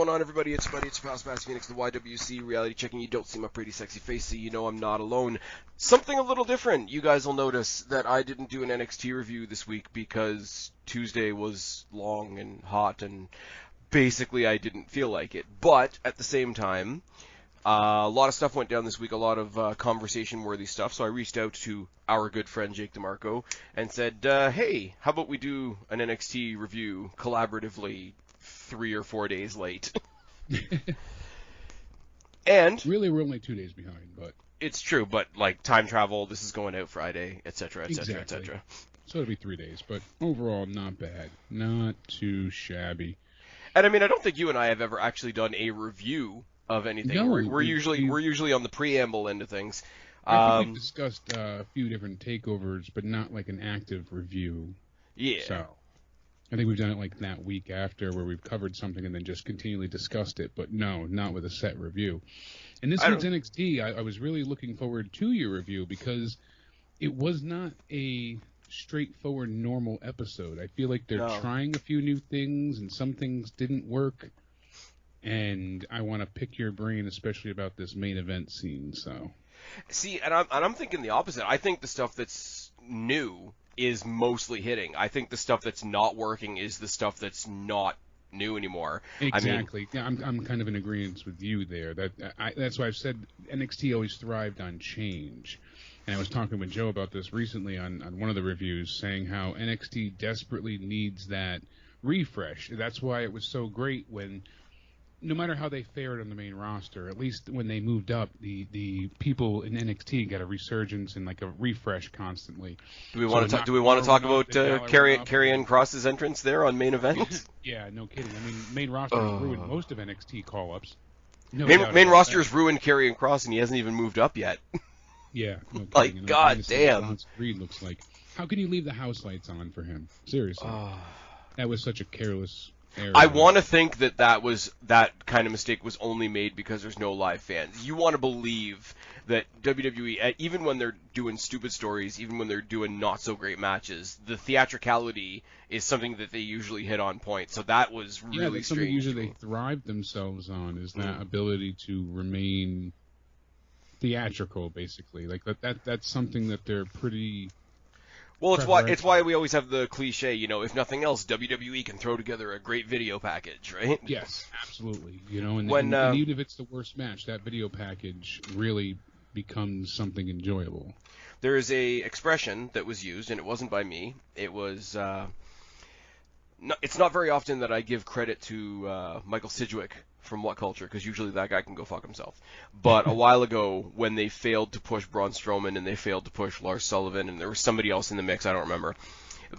going on, everybody? It's Buddy, it's Spaz, Phoenix, the YWC reality checking. You don't see my pretty sexy face, so you know I'm not alone. Something a little different. You guys will notice that I didn't do an NXT review this week because Tuesday was long and hot, and basically I didn't feel like it. But at the same time, a lot of stuff went down this week, a lot of conversation-worthy stuff, so I reached out to our good friend Jake DeMarco and said, hey, how about we do an NXT review collaboratively 3 or 4 days late? And really, we're only 2 days behind, but it's true, but like time travel, this is going out Friday, etc., etc., etc. So it'll be 3 days, but overall, not bad. Not too shabby. And I mean, I don't think you and I have ever actually done a review of anything. No, we're usually on the preamble end of things. I think we've discussed a few different takeovers, but not like an active review. Yeah. So I think we've done it like that week after, where we've covered something and then just continually discussed it, but no, not with a set review. And this week's NXT, I was really looking forward to your review because it was not a straightforward normal episode. I feel like they're trying a few new things and some things didn't work. And I want to pick your brain, especially about this main event scene. So, see, and I'm thinking the opposite. I think the stuff that's new is mostly hitting. I think the stuff that's not working is the stuff that's not new anymore. Exactly. I mean, I'm kind of in agreement with you there. That's why I've said NXT always thrived on change. And I was talking with Joe about this recently on one of the reviews, saying how NXT desperately needs that refresh. That's why it was so great when, no matter how they fared on the main roster, at least when they moved up, the people in NXT got a resurgence and like a refresh constantly. Do we want to talk about Karrion Kross's entrance there on main event? Yeah, no kidding. I mean, main roster has ruined most of NXT call-ups. No main roster's ruined Karrion Kross, and he hasn't even moved up yet. Yeah, no like god damn. Reed looks like. How can you leave the house lights on for him? Seriously, that was such a careless. I want to think that kind of mistake was only made because there's no live fans. You want to believe that WWE, even when they're doing stupid stories, even when they're doing not so great matches, the theatricality is something that they usually hit on point. So that was really strange. Something usually they thrive themselves on is that ability to remain theatrical, basically. Like that's something that they're pretty. Well, it's why we always have the cliche, if nothing else, WWE can throw together a great video package, right? Yes, absolutely. And even if it's the worst match, that video package really becomes something enjoyable. There is a expression that was used, and it wasn't by me. It was. It's not very often that I give credit to Michael Sidgwick from What Culture, because usually that guy can go fuck himself. But a while ago, when they failed to push Braun Strowman and they failed to push Lars Sullivan, and there was somebody else in the mix, I don't remember.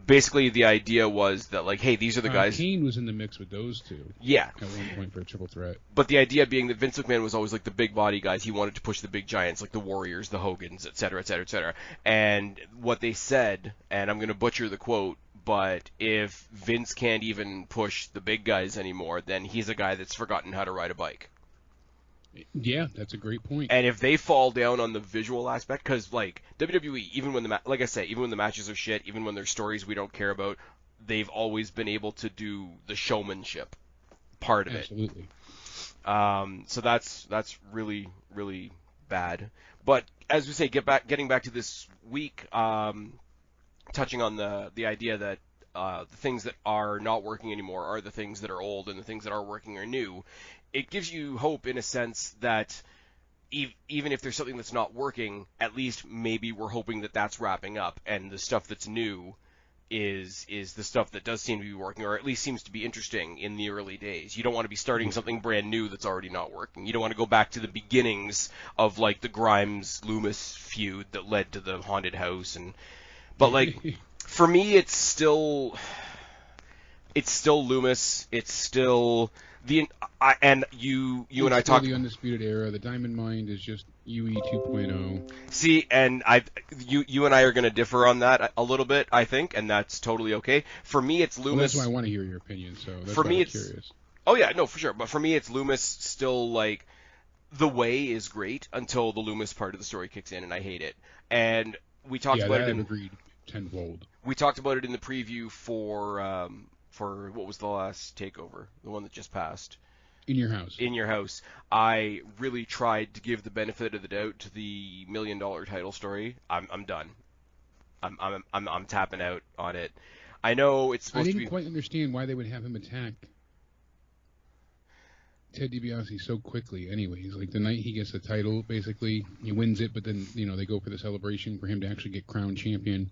Basically, the idea was that, like, hey, these are the guys. Kane was in the mix with those two. Yeah. At one point for a triple threat. But the idea being that Vince McMahon was always like the big body guys. He wanted to push the big giants, like the Warriors, the Hogans, etc., etc., etc. And what they said, and I'm going to butcher the quote, but if Vince can't even push the big guys anymore, then he's a guy that's forgotten how to ride a bike. Yeah, that's a great point. And if they fall down on the visual aspect, because like WWE, even when even when the matches are shit, even when there's stories we don't care about, they've always been able to do the showmanship part of it. Absolutely. So that's really, really bad. But as we say, getting back to this week. Touching on the idea that the things that are not working anymore are the things that are old, and the things that are working are new. It gives you hope in a sense that even if there's something that's not working, at least maybe we're hoping that that's wrapping up, and the stuff that's new is the stuff that does seem to be working, or at least seems to be interesting in the early days. You don't want to be starting something brand new that's already not working. You don't want to go back to the beginnings of like the Grimes-Loomis feud that led to the haunted house But like, for me, it's still Loomis. It's still you and I talked. The Undisputed Era. The Diamond Mine is just UE 2.0. See, and you and I are going to differ on that a little bit, I think, and that's totally okay. For me, it's Loomis. Well, that's why I want to hear your opinion. So that's why I'm curious. Oh yeah, no, for sure. But for me, it's Loomis still like. The Way is great until the Loomis part of the story kicks in, and I hate it. And we talked about it. Agreed. Tenfold. We talked about it in the preview for what was the last takeover, the one that just passed. In your house. In your house. I really tried to give the benefit of the doubt to the $1 million title story. I'm done. I'm tapping out on it. I know it's supposed to be. I didn't quite understand why they would have him attack Ted DiBiase so quickly. Anyways, like the night he gets the title, basically he wins it, but then they go for the celebration for him to actually get crowned champion.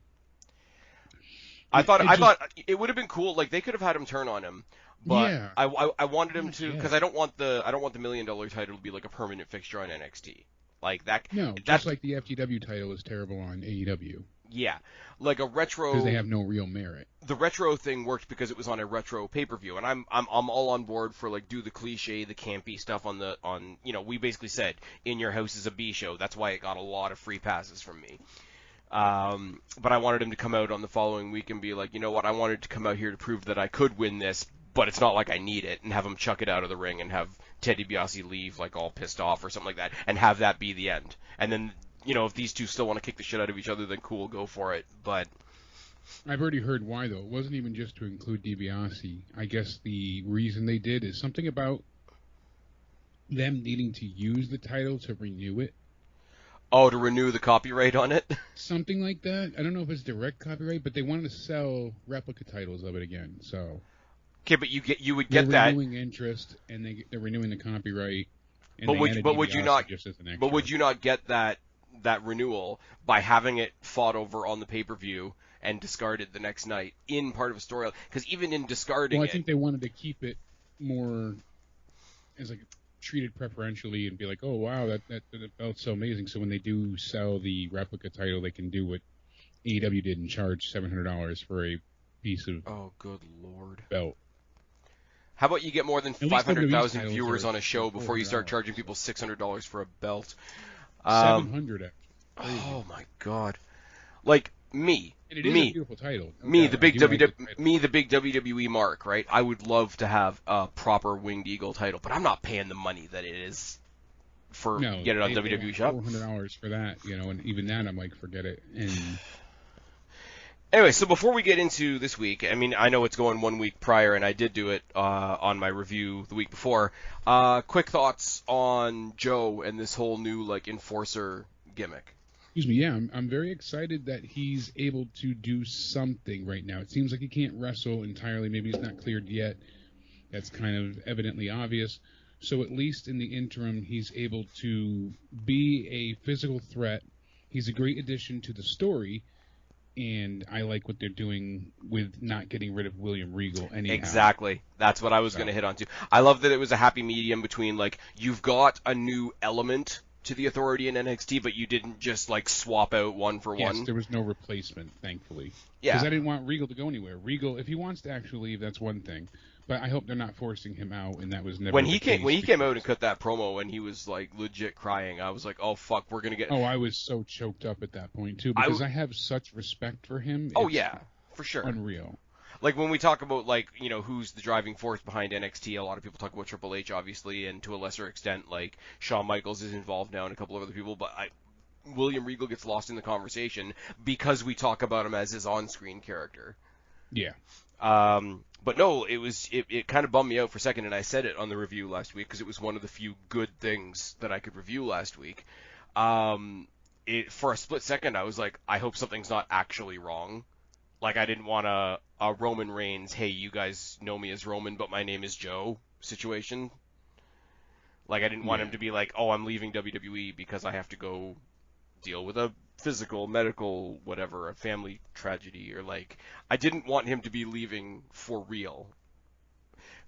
I thought it would have been cool. Like they could have had him turn on him, but yeah. I wanted him to, because I don't want the $1 million title to be like a permanent fixture on NXT. Like that. No, just like the FTW title is terrible on AEW. Yeah, like a retro, because they have no real merit. The retro thing worked because it was on a retro pay-per-view, and I'm all on board for like do the cliche, the campy stuff on we basically said In Your House is a B show. That's why it got a lot of free passes from me. But I wanted him to come out on the following week and be like, you know what, I wanted to come out here to prove that I could win this, but it's not like I need it, and have him chuck it out of the ring and have Ted DiBiase leave like all pissed off or something like that, and have that be the end. And then, if these two still want to kick the shit out of each other, then cool, go for it. But I've already heard why, though. It wasn't even just to include DiBiase. I guess the reason they did is something about them needing to use the title to renew it. Oh, to renew the copyright on it? Something like that. I don't know if it's direct copyright, but they wanted to sell replica titles of it again. So okay, but you would get that. They're renewing interest, and they're renewing the copyright. And but would you not get that renewal by having it fought over on the pay-per-view and discarded the next night in part of a story? Because even in discarding I think they wanted to keep it more as like treated preferentially and be like, oh wow, that belt's so amazing. So when they do sell the replica title, they can do what AEW did and charge $700 for a piece of good lord belt. How about you get more than 500,000 viewers on a show before you start charging people $600 for a belt? 700. Oh my god! Like me, and it is a beautiful title. The big WWE mark, right? I would love to have a proper Winged Eagle title, but I'm not paying the money that it is for get it on WWE Shop. $400 for that, and even that I'm like, forget it. And anyway, so before we get into this week, I mean, I know it's going 1 week prior, and I did do it on my review the week before. Quick thoughts on Joe and this whole new enforcer gimmick. Excuse me, yeah, I'm very excited that he's able to do something right now. It seems like he can't wrestle entirely. Maybe he's not cleared yet. That's kind of evidently obvious. So at least in the interim, he's able to be a physical threat. He's a great addition to the story. And I like what they're doing with not getting rid of William Regal anyhow. Exactly. That's what I was going to hit on, too. I love that it was a happy medium between, you've got a new element to the Authority in NXT, but you didn't just, swap out one for one. Yes, there was no replacement, thankfully. Yeah. Because I didn't want Regal to go anywhere. Regal, if he wants to actually leave, that's one thing. But I hope they're not forcing him out, and that was never when he came out and cut that promo and he was legit crying, I was like, oh fuck, we're gonna get. Oh, I was so choked up at that point too because I have such respect for him. Oh yeah, for sure. Unreal. When we talk about who's the driving force behind NXT, a lot of people talk about Triple H obviously, and to a lesser extent Shawn Michaels is involved now and a couple of other people, but William Regal gets lost in the conversation because we talk about him as his on-screen character. Yeah. But no, it kind of bummed me out for a second, and I said it on the review last week because it was one of the few good things that I could review last week. For a split second, I was like, I hope something's not actually wrong. I didn't want a Roman Reigns, hey, you guys know me as Roman, but my name is Joe situation. I didn't want him to be like, oh, I'm leaving WWE because I have to go deal with a physical, medical, whatever, a family tragedy, or I didn't want him to be leaving for real.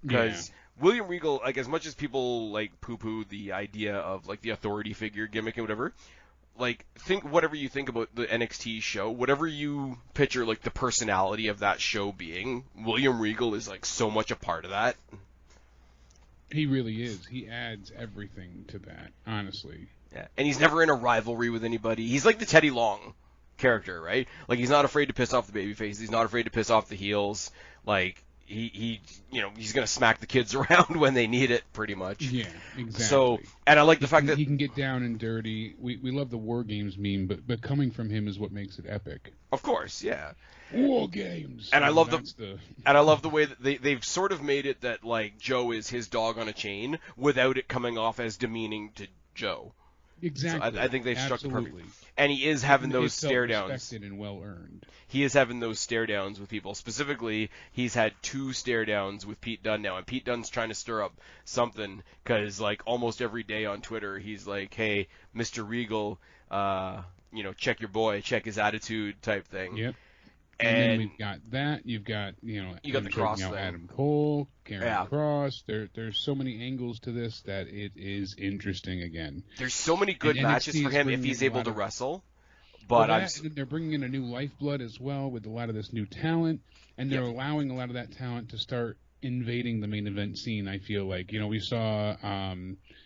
Because William Regal, as much as people poo-poo the idea of the authority figure gimmick and whatever, think whatever you think about the NXT show, whatever you picture the personality of that show being, William Regal is so much a part of that. He really is. He adds everything to that, honestly. Yeah, and he's never in a rivalry with anybody. He's like the Teddy Long character, right? He's not afraid to piss off the babyface. He's not afraid to piss off the heels. he he's going to smack the kids around when they need it, pretty much. Yeah, exactly. So, and I like the fact that he can get down and dirty. We love the War Games meme, but coming from him is what makes it epic. Of course, yeah. War Games. And I love and I love the way that they've sort of made it that like Joe is his dog on a chain without it coming off as demeaning to Joe. Exactly. So I think they've struck the Absolutely. perfect. And he is having those stare downs. Respected and well earned. He is having those stare downs with people. Specifically, he's had 2 stare downs with Pete Dunne now, and Pete Dunne's trying to stir up something because like almost every day on Twitter he's like, "Hey, Mr. Regal, check your boy, check his attitude," type thing. Yep. And then we've got that. You've got, you got the Cross thing. Adam Cole, Karen Cross. There's so many angles to this that it is interesting again. There's so many good matches for him if he's able to wrestle. But they're bringing in a new lifeblood as well with a lot of this new talent, and they're allowing a lot of that talent to start invading the main event scene. I feel like, we saw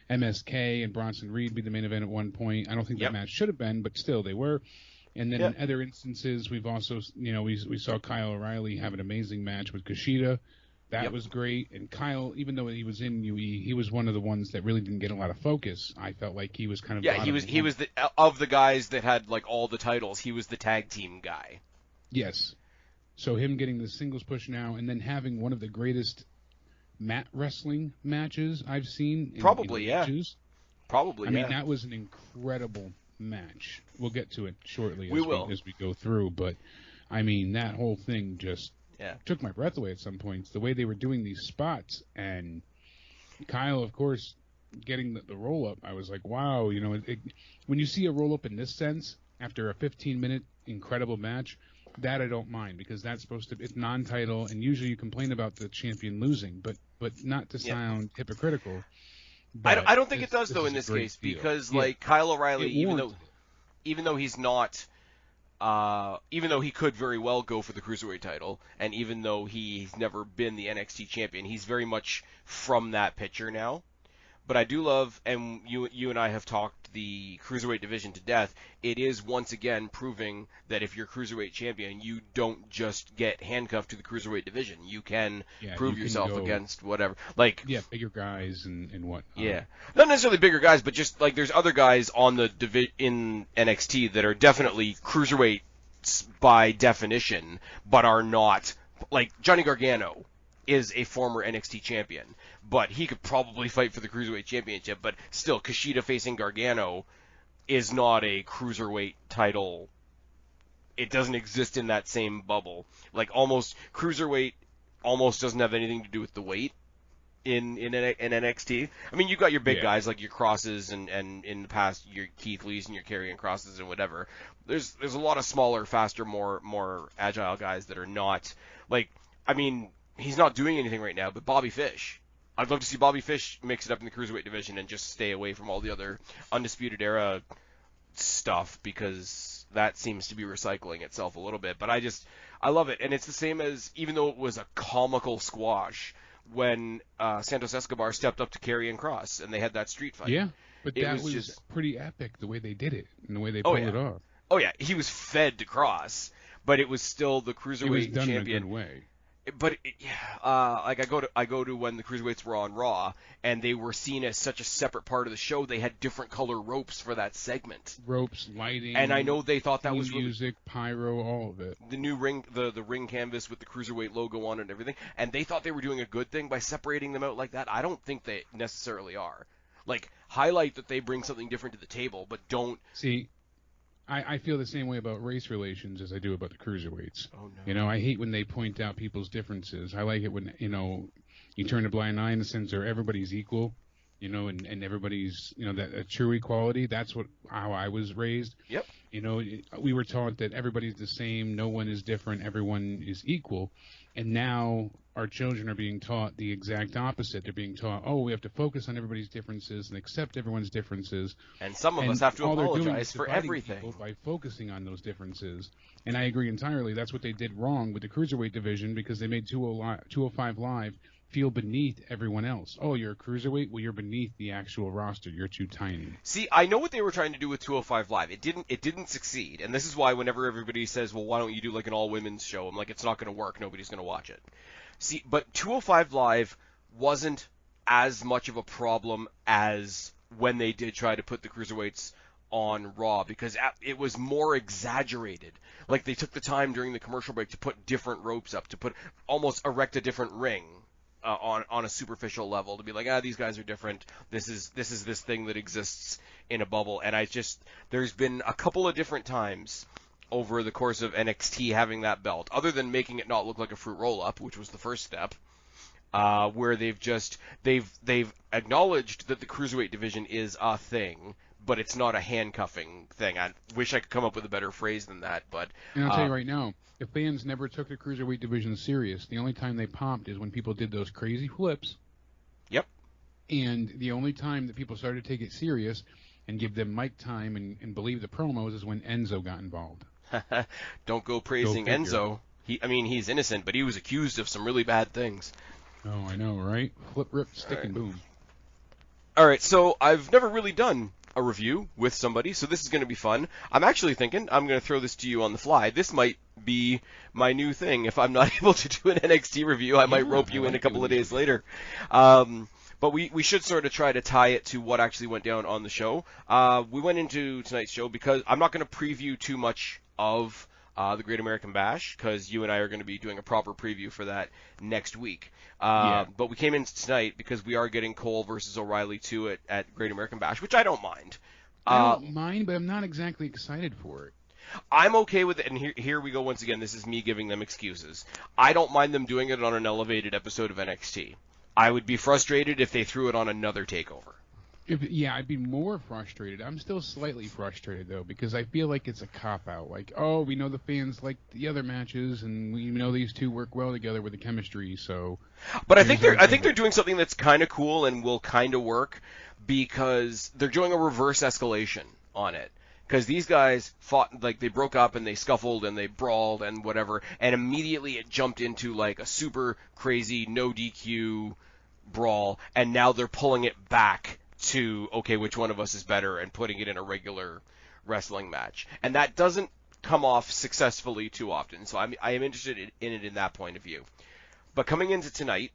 MSK and Bronson Reed be the main event at one point. I don't think that match should have been, but still they were. And then in other instances, we've also, we saw Kyle O'Reilly have an amazing match with Kushida. That was great. And Kyle, even though he was in UE, he was one of the ones that really didn't get a lot of focus. I felt like he was kind of he was of the guys that had like all the titles. He was the tag team guy. Yes. So him getting the singles push now, and then having one of the greatest mat wrestling matches I've seen. Probably. Matches. I mean, that was an incredible match. We'll get to it shortly as we go through, but I mean that whole thing just took my breath away at some points. The way they were doing these spots, and Kyle, of course, getting the roll up, I was like, wow, when you see a roll up in this sense after a 15-minute incredible match, that I don't mind, because that's it's non-title, and usually you complain about the champion losing, but not to sound hypocritical. I don't think it does though in this case because like Kyle O'Reilly, even though he's not, even though he could very well go for the cruiserweight title, and even though he's never been the NXT champion, he's very much from that picture now. But I do love, and you and I have talked the cruiserweight division to death. It is once again proving that if you're cruiserweight champion, you don't just get handcuffed to the cruiserweight division. You can prove yourself against whatever, like bigger guys and whatnot. Yeah, not necessarily bigger guys, but just like there's other guys on the in NXT that are definitely cruiserweight by definition, but are not, like Johnny Gargano is a former NXT champion, but he could probably fight for the Cruiserweight Championship, but still, Kushida facing Gargano is not a Cruiserweight title. It doesn't exist in that same bubble. Like, Cruiserweight almost doesn't have anything to do with the weight in NXT. I mean, you've got your big guys, like your Crosses, and in the past, your Keith Lees and your Karrion Crosses and whatever. There's a lot of smaller, faster, more agile guys that are not, like, I mean, he's not doing anything right now, but Bobby Fish. I'd love to see Bobby Fish mix it up in the Cruiserweight division and just stay away from all the other Undisputed Era stuff, because that seems to be recycling itself a little bit. But I love it. And it's the same as, even though it was a comical squash, when Santos Escobar stepped up to Karrion Kross and they had that street fight. Yeah, but that was just pretty epic, the way they did it and the way they pulled it off. Oh, yeah. He was fed to Kross, but it was still the Cruiserweight champion. It was done in a good way. But like I go to when the cruiserweights were on Raw, and they were seen as such a separate part of the show. They had different color ropes for that segment. Ropes, lighting, and I know they thought that was music, pyro, all of it. The new ring, the ring canvas with the cruiserweight logo on it and everything, and they thought they were doing a good thing by separating them out like that. I don't think they necessarily are. Like, highlight that they bring something different to the table, but don't see. I feel the same way about race relations as I do about the cruiserweights. Oh, no. I hate when they point out people's differences. I like it when, you turn a blind eye in the sense where everybody's equal, and everybody's, that a true equality. That's how I was raised. Yep. We were taught that everybody's the same, no one is different, everyone is equal. And now our children are being taught the exact opposite. They're being taught, we have to focus on everybody's differences and accept everyone's differences. And some of us have to apologize for everything by focusing on those differences. And I agree entirely. That's what they did wrong with the Cruiserweight division, because they made 205 Live feel beneath everyone else. Oh, you're a cruiserweight? Well, you're beneath the actual roster. You're too tiny. See, I know what they were trying to do with 205 Live. It didn't succeed. And this is why whenever everybody says, well, why don't you do like an all-women's show? I'm like, it's not going to work. Nobody's going to watch it. See, but 205 Live wasn't as much of a problem as when they did try to put the cruiserweights on Raw, because it was more exaggerated. Like, they took the time during the commercial break to put different ropes up, to put almost erect a different ring on a superficial level, to be like, these guys are different. This is this thing that exists in a bubble. And there's been a couple of different times over the course of NXT having that belt, other than making it not look like a fruit roll-up, which was the first step, where they've acknowledged that the cruiserweight division is a thing, but it's not a handcuffing thing. I wish I could come up with a better phrase than that, but... And I'll tell you right now, the fans never took the cruiserweight division serious. The only time they popped is when people did those crazy flips. Yep. And the only time that people started to take it serious and give them mic time and believe the promos is when Enzo got involved. Don't go praising Enzo. He's innocent, but he was accused of some really bad things. Oh, I know, right? Flip, rip, stick, and boom. All right, so I've never really done a review with somebody, so this is going to be fun. I'm actually thinking I'm going to throw this to you on the fly. This might be my new thing. If I'm not able to do an NXT review, I might rope you in a couple of days later. But we should sort of try to tie it to what actually went down on the show. We went into tonight's show because I'm not going to preview too much of the Great American Bash, because you and I are going to be doing a proper preview for that next week. But we came in tonight because we are getting Cole versus O'Reilly 2 at Great American Bash, which I don't mind. I don't mind, but I'm not exactly excited for it. I'm okay with it, and here we go once again. This is me giving them excuses. I don't mind them doing it on an elevated episode of NXT. I would be frustrated if they threw it on another takeover. I'd be more frustrated. I'm still slightly frustrated, though, because I feel like it's a cop-out. Like, oh, we know the fans like the other matches, and we know these two work well together with the chemistry, so... But I think they're doing something that's kind of cool and will kind of work, because they're doing a reverse escalation on it. Because these guys fought, like, they broke up and they scuffled and they brawled and whatever, and immediately it jumped into, like, a super crazy no DQ brawl, and now they're pulling it back to, okay, which one of us is better, and putting it in a regular wrestling match. And that doesn't come off successfully too often, so I am interested in it in that point of view. But coming into tonight,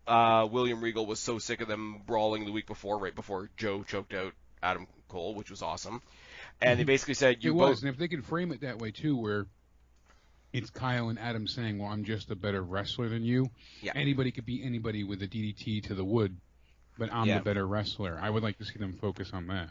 William Regal was so sick of them brawling the week before, right before Joe choked out Adam Cole, which was awesome. And they basically said, and if they could frame it that way, too, where it's Kyle and Adam saying, well, I'm just a better wrestler than you. Yeah. Anybody could beat anybody with a DDT to the wood, but I'm the better wrestler. I would like to see them focus on that.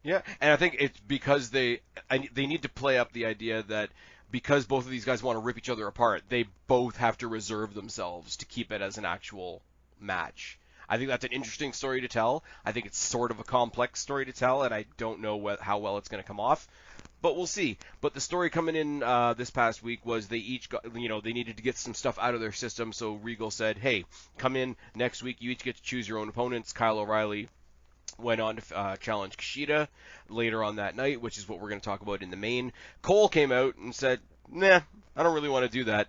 Yeah, and I think it's because they need to play up the idea that because both of these guys want to rip each other apart, they both have to reserve themselves to keep it as an actual match. I think that's an interesting story to tell. I think it's sort of a complex story to tell, and I don't know how well it's going to come off. But we'll see. But the story coming in this past week was they each got, they needed to get some stuff out of their system. So Regal said, hey, come in next week. You each get to choose your own opponents. Kyle O'Reilly went on to challenge Kushida later on that night, which is what we're going to talk about in the main. Cole came out and said, nah, I don't really want to do that.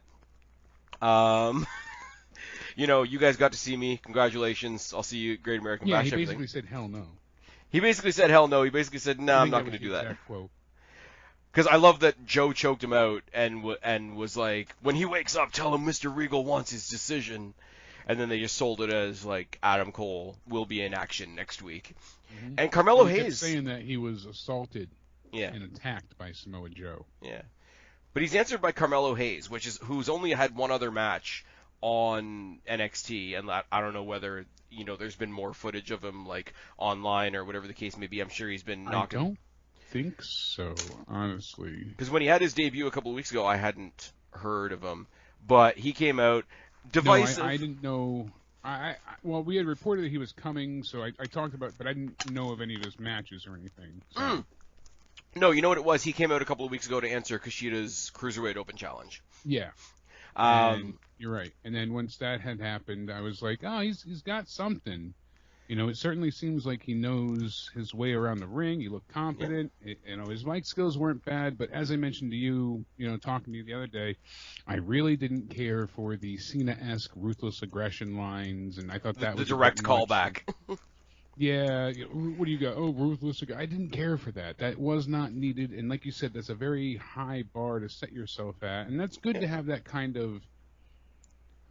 You guys got to see me. Congratulations. I'll see you at Great American Bash. Yeah, he basically said hell no. He basically said hell no. He basically said, no, I'm not going to do that. Because I love that Joe choked him out and was like, when he wakes up, tell him Mr. Regal wants his decision. And then they just sold it as, like, Adam Cole will be in action next week. Mm-hmm. And Carmelo Hayes... kept saying that he was assaulted and attacked by Samoa Joe. Yeah. But he's answered by Carmelo Hayes, who's only had one other match on NXT, and I don't know whether, there's been more footage of him, like, online or whatever the case may be. I'm sure he's been knocking... I don't think so, honestly. Because when he had his debut a couple of weeks ago, I hadn't heard of him. But he came out divisive. No, I didn't know. Well, we had reported that he was coming, so I talked about it, but I didn't know of any of his matches or anything. So. No, you know what it was? He came out a couple of weeks ago to answer Kushida's Cruiserweight Open Challenge. Yeah. And you're right. And then once that had happened, I was like, oh, he's got something. It certainly seems like he knows his way around the ring. He looked confident. Yeah. His mic skills weren't bad, but as I mentioned to you, talking to you the other day, I really didn't care for the Cena-esque ruthless aggression lines, and I thought that was the direct callback. Yeah, what do you got? Oh, ruthless. I didn't care for that. That was not needed, and like you said, that's a very high bar to set yourself at, and that's good to have that kind of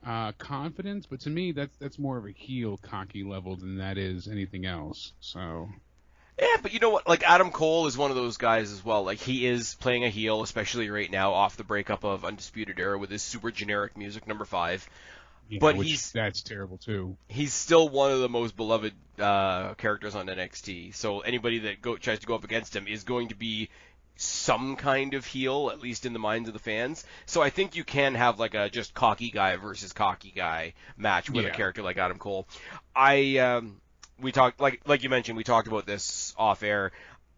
confidence, but to me, that's more of a heel cocky level than that is anything else. So. Yeah, but you know what? Like, Adam Cole is one of those guys as well. Like, he is playing a heel, especially right now, off the breakup of Undisputed Era with his super generic music, number 5. Yeah, but that's terrible too. He's still one of the most beloved characters on NXT. So anybody that tries to go up against him is going to be some kind of heel, at least in the minds of the fans. So I think you can have like a just cocky guy versus cocky guy match with a character like Adam Cole. We talked, like you mentioned, we talked about this off air.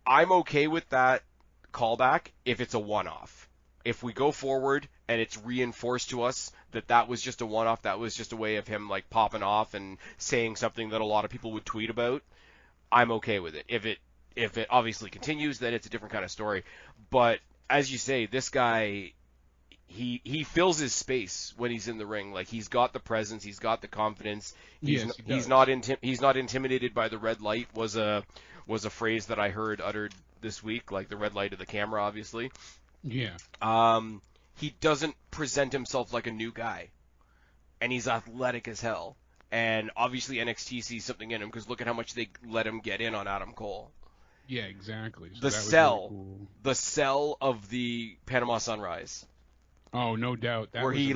I'm okay with that callback if it's a one-off. If we go forward and it's reinforced to us that was just a one-off, that was just a way of him like popping off and saying something that a lot of people would tweet about, I'm okay with it. If it obviously continues, then it's a different kind of story. But as you say, this guy, he fills his space when he's in the ring. Like, he's got the presence, he's got the confidence. He's not intimidated by the red light. Was a phrase that I heard uttered this week, like the red light of the camera, obviously. Yeah. He doesn't present himself like a new guy, and he's athletic as hell. And obviously NXT sees something in him because look at how much they let him get in on Adam Cole. Yeah, exactly. So the sell of the Panama Sunrise. Oh, no doubt. Where he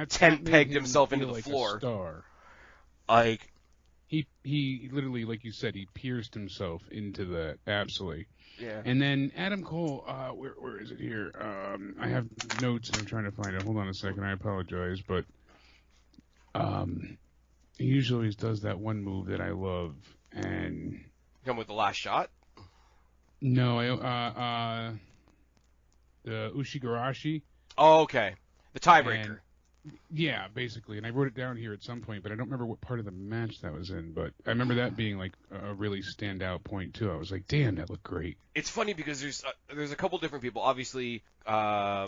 tent pegged himself into the floor. A star. Like, he literally, like you said, he pierced himself into that. Absolutely. Yeah. And then Adam Cole, where is it here? I have notes and I'm trying to find it. Hold on a second. I apologize, but he usually always does that one move that I love. And come with the last shot? No, the Ushigarashi. Oh, okay. The tiebreaker. Yeah, basically. And I wrote it down here at some point, but I don't remember what part of the match that was in. But I remember that being like a really standout point too. I was like, damn, that looked great. It's funny because there's a couple different people. Obviously, Ty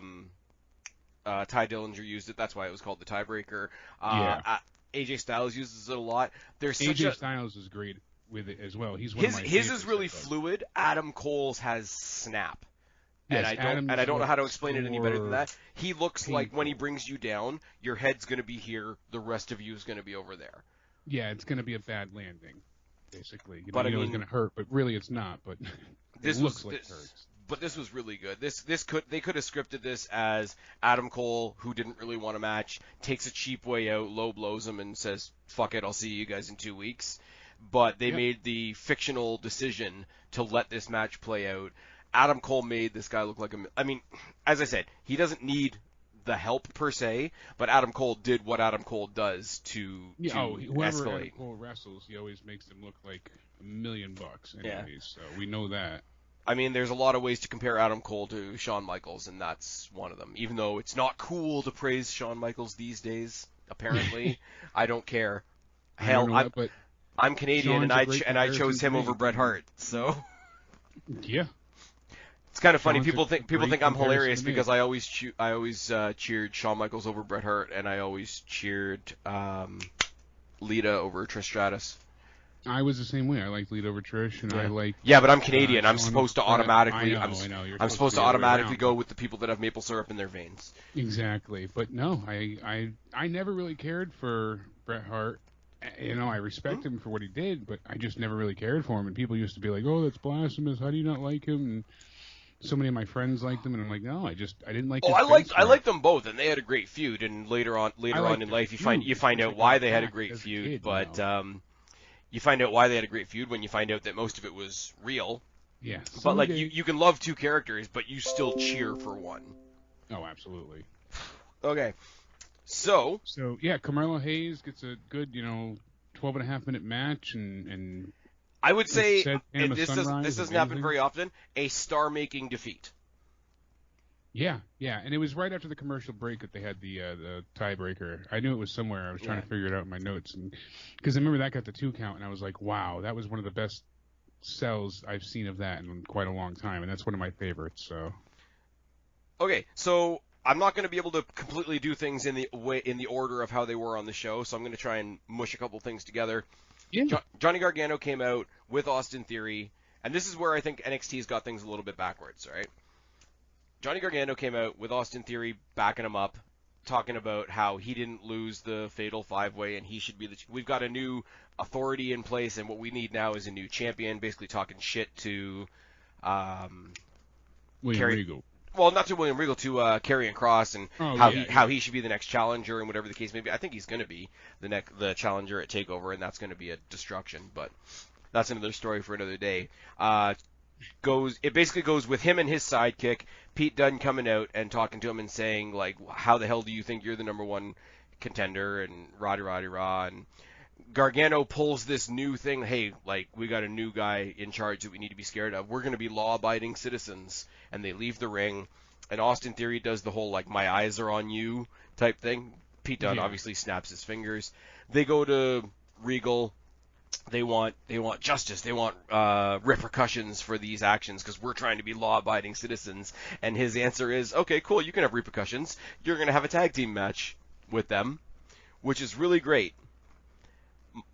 Dillinger used it. That's why it was called the tiebreaker. AJ Styles uses it a lot. AJ Styles is great with it as well. He's one of my his is really fluid. Adam Cole's has snap. Yes, and I don't know how to explain it any better than that. He looks like when he brings you down, your head's going to be here, the rest of you is going to be over there. Yeah, it's going to be a bad landing, basically. It's going to hurt, but really it's not. But it looks like it hurts. But this was really good. They could have scripted this as Adam Cole, who didn't really want a match, takes a cheap way out, low blows him, and says, "Fuck it, I'll see you guys in 2 weeks." But they made the fictional decision to let this match play out. Adam Cole made this guy look like as I said, he doesn't need the help per se, but Adam Cole did what Adam Cole does to whoever escalate. Adam Cole wrestles, he always makes them look like $1 million anyways, so we know that. I mean, there's a lot of ways to compare Adam Cole to Shawn Michaels, and that's one of them. Even though it's not cool to praise Shawn Michaels these days, apparently, I don't care. Hell, I'm Canadian, and I chose him over Bret Hart, so. Yeah. It's kind of funny. People think I'm hilarious because I always cheered Shawn Michaels over Bret Hart, and I always cheered Lita over Trish Stratus. I was the same way. I liked Lita over Trish, and I like. Yeah, but I'm Canadian. I'm supposed to automatically. I know. I'm supposed to automatically go with the people that have maple syrup in their veins. Exactly, but no, I never really cared for Bret Hart. I respect him for what he did, but I just never really cared for him. And people used to be like, "Oh, that's blasphemous. How do you not like him?" And so many of my friends liked them, and I'm like, no, I didn't like. I liked them both, and they had a great feud. And later on in life, you find out why they had a great feud. But you find out why they had a great feud when you find out that most of it was real. Yeah. But like you can love two characters, but you still cheer for one. Oh, absolutely. Okay. So yeah, Carmelo Hayes gets a good 12.5-minute match, and I would say this doesn't happen very often. A star-making defeat. Yeah, and it was right after the commercial break that they had the tiebreaker. I knew it was somewhere. I was trying to figure it out in my notes, because I remember that got the 2 count, and I was like, wow, that was one of the best sells I've seen of that in quite a long time, and that's one of my favorites. So. Okay, so I'm not going to be able to completely do things in the order of how they were on the show, so I'm going to try and mush a couple things together. Yeah. Johnny Gargano came out with Austin Theory, and this is where I think NXT's got things a little bit backwards, all right? Johnny Gargano came out with Austin Theory, backing him up. talking about how he didn't lose the Fatal 5-Way and he should be we've got a new authority in place and what we need now is a new champion, basically talking shit to William Regal. Well, not to William Regal, to Karrion Kross, and how he should be the next challenger, and whatever the case may be. I think he's going to be the challenger at TakeOver, and that's going to be a destruction. But that's another story for another day. It basically goes with him and his sidekick, Pete Dunne, coming out and talking to him and saying, like, how the hell do you think you're the number one contender, and rah-de-rah-de-rah, and Gargano pulls this new thing, hey, like, we got a new guy in charge that we need to be scared of. We're going to be law-abiding citizens. And they leave the ring. And Austin Theory does the whole, like, my eyes are on you type thing. Pete Dunne obviously snaps his fingers. They go to Regal. They want justice. They want repercussions for these actions because we're trying to be law-abiding citizens. And his answer is, okay, cool, you can have repercussions. You're going to have a tag team match with them, which is really great.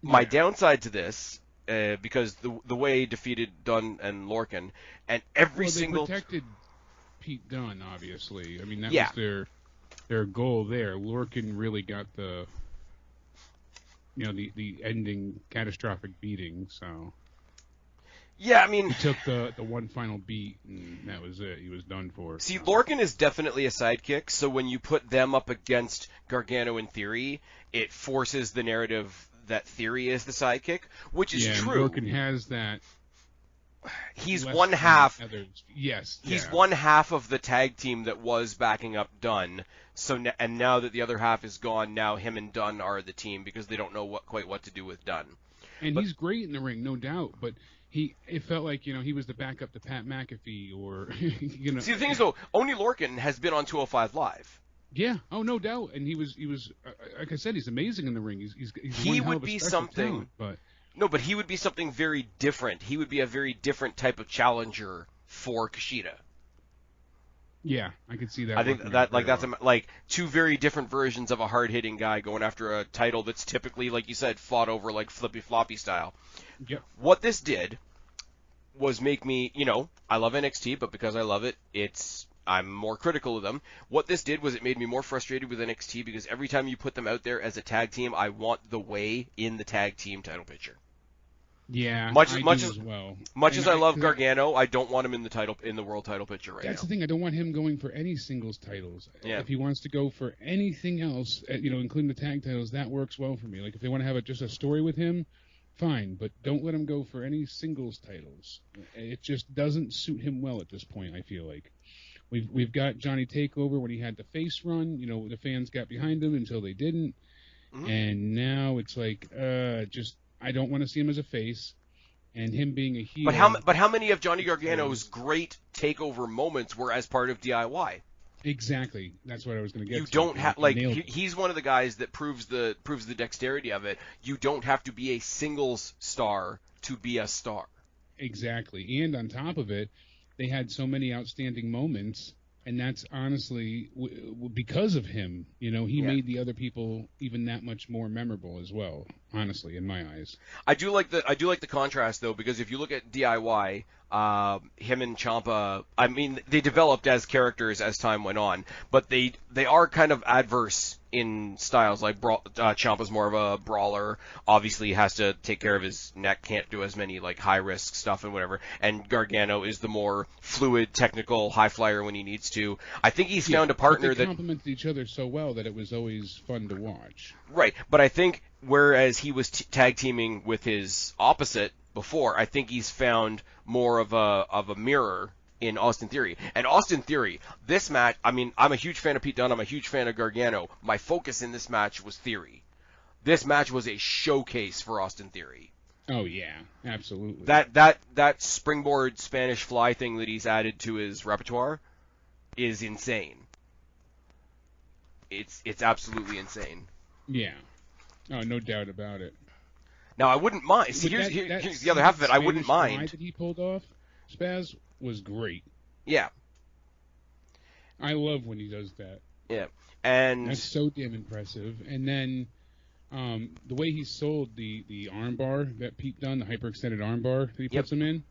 My downside to this, because the way defeated Dunne and Lorcan, and they protected Pete Dunne, obviously. I mean, that was their goal there. Lorcan really got the ending catastrophic beating. So yeah, I mean, he took the one final beat, and that was it. He was done for. See, Lorcan is definitely a sidekick. So when you put them up against Gargano and Theory, it forces the narrative that Theory is the sidekick, which is true. Lorcan has that. He's one half. Yes. He's one half of the tag team that was backing up Dunne. So and now that the other half is gone, now him and Dunne are the team because they don't know quite what to do with Dunne. And he's great in the ring, no doubt. But it felt like he was the backup to Pat McAfee or See, the thing is though, Oney Lorcan has been on 205 Live. Yeah, oh, no doubt, and he was like I said, he's amazing in the ring. He's he would be something, talent, but no, but he would be something very different. He would be a very different type of challenger for Kushida. Yeah, I could see that. I think that that's like two very different versions of a hard-hitting guy going after a title that's typically, like you said, fought over like flippy floppy style. Yep. What this did was make me, I love NXT, but because I love it, I'm more critical of them. What this did was it made me more frustrated with NXT because every time you put them out there as a tag team, I want the way in the tag team title picture. Yeah, much as I love Gargano, I don't want him in the world title picture right now. That's the thing. I don't want him going for any singles titles. Yeah. If he wants to go for anything else, including the tag titles, that works well for me. Like if they want to have just a story with him, fine, but don't let him go for any singles titles. It just doesn't suit him well at this point, I feel like. We've got Johnny Takeover when he had the face run. The fans got behind him until they didn't. Mm-hmm. And now it's like, I don't want to see him as a face. And him being a heel. But how many of Johnny Gargano's great Takeover moments were as part of DIY? Exactly. That's what I was going to get to. You don't have he's one of the guys that proves the dexterity of it. You don't have to be a singles star to be a star. Exactly. And on top of it, they had so many outstanding moments, and that's honestly because of him. He made the other people even that much more memorable as well. Honestly, in my eyes, I do like the contrast though, because if you look at DIY, him and Ciampa, I mean, they developed as characters as time went on, but they are kind of adverse in styles. Like Ciampa's more of a brawler, obviously has to take care of his neck, can't do as many like high risk stuff and whatever, and Gargano is the more fluid, technical high flyer when he needs to. I think he's found a partner that complemented each other so well that it was always fun to watch. Right, but I think whereas he was tag teaming with his opposite before, I think he's found more of a mirror in Austin Theory. And Austin Theory, this match, I mean, I'm a huge fan of Pete Dunne, I'm a huge fan of Gargano. My focus in this match was Theory. This match was a showcase for Austin Theory. Oh yeah, absolutely. That springboard Spanish fly thing that he's added to his repertoire is insane. It's absolutely insane. Yeah. Oh, no doubt about it. Now, I wouldn't mind. See, here's the other half of it. I wouldn't mind. That he pulled off, Spaz, was great. Yeah. I love when he does that. Yeah. And that's so damn impressive. And then the way he sold the armbar that Pete Dunne, the hyperextended armbar that he puts him in,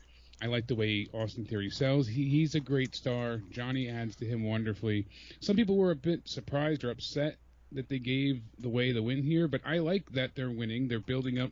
I like the way Austin Theory sells. He's a great star. Johnny adds to him wonderfully. Some people were a bit surprised or upset that they gave the way the win here, but I like that they're winning. They're building up.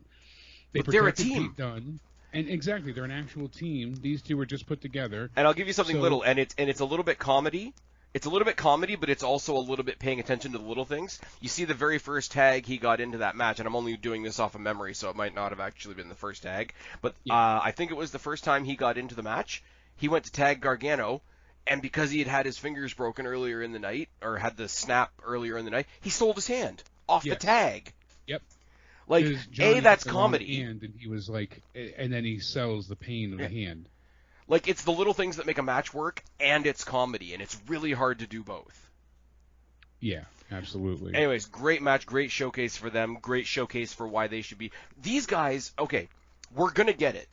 They're a team. Pete Dunne. And exactly, they're an actual team. These two were just put together. And I'll give you something little, and it's a little bit comedy. It's a little bit comedy, but it's also a little bit paying attention to the little things. You see the very first tag he got into that match, and I'm only doing this off of memory, so it might not have actually been the first tag. But I think it was the first time he got into the match. He went to tag Gargano, and because he had his fingers broken earlier in the night, or had the snap earlier in the night, he sold his hand off the tag. Yep. Like, that's comedy. Hand, and he was like, and then he sells the pain of the hand. Like, it's the little things that make a match work, and it's comedy, and it's really hard to do both. Yeah, absolutely. Anyways, great match, great showcase for them, great showcase for why they should be. These guys, okay, we're going to get it.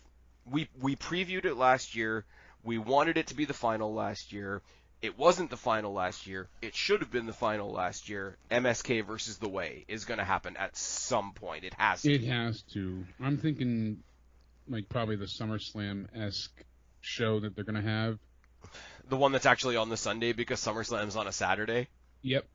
We previewed it last year. We wanted it to be the final last year. It wasn't the final last year. It should have been the final last year. MSK versus The Way is going to happen at some point. It has to. It has to. I'm thinking, like, probably the SummerSlam-esque show that they're going to have. The one that's actually on the Sunday because SummerSlam's on a Saturday? Yep.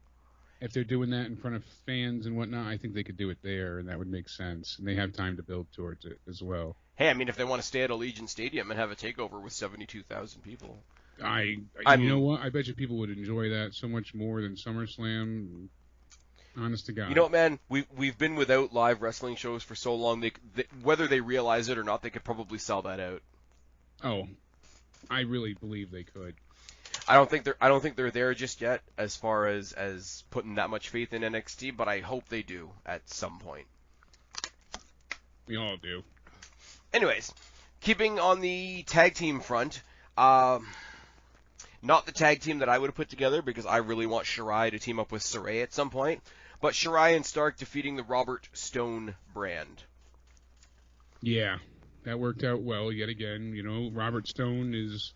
If they're doing that in front of fans and whatnot, I think they could do it there, and that would make sense. And they have time to build towards it as well. Hey, I mean, if they want to stay at Allegiant Stadium and have a takeover with 72,000 people. You know what? I bet you people would enjoy that so much more than SummerSlam. Honest to God. You know what, man? We've been without live wrestling shows for so long. They, whether they realize it or not, they could probably sell that out. Oh, I really believe they could. I don't think they're there just yet as far as putting that much faith in NXT, but I hope they do at some point. We all do. Anyways, keeping on the tag team front, not the tag team that I would have put together because I really want Shirai to team up with Saray at some point, but Shirai and Stark defeating the Robert Stone brand. Yeah, that worked out well yet again. You know, Robert Stone is,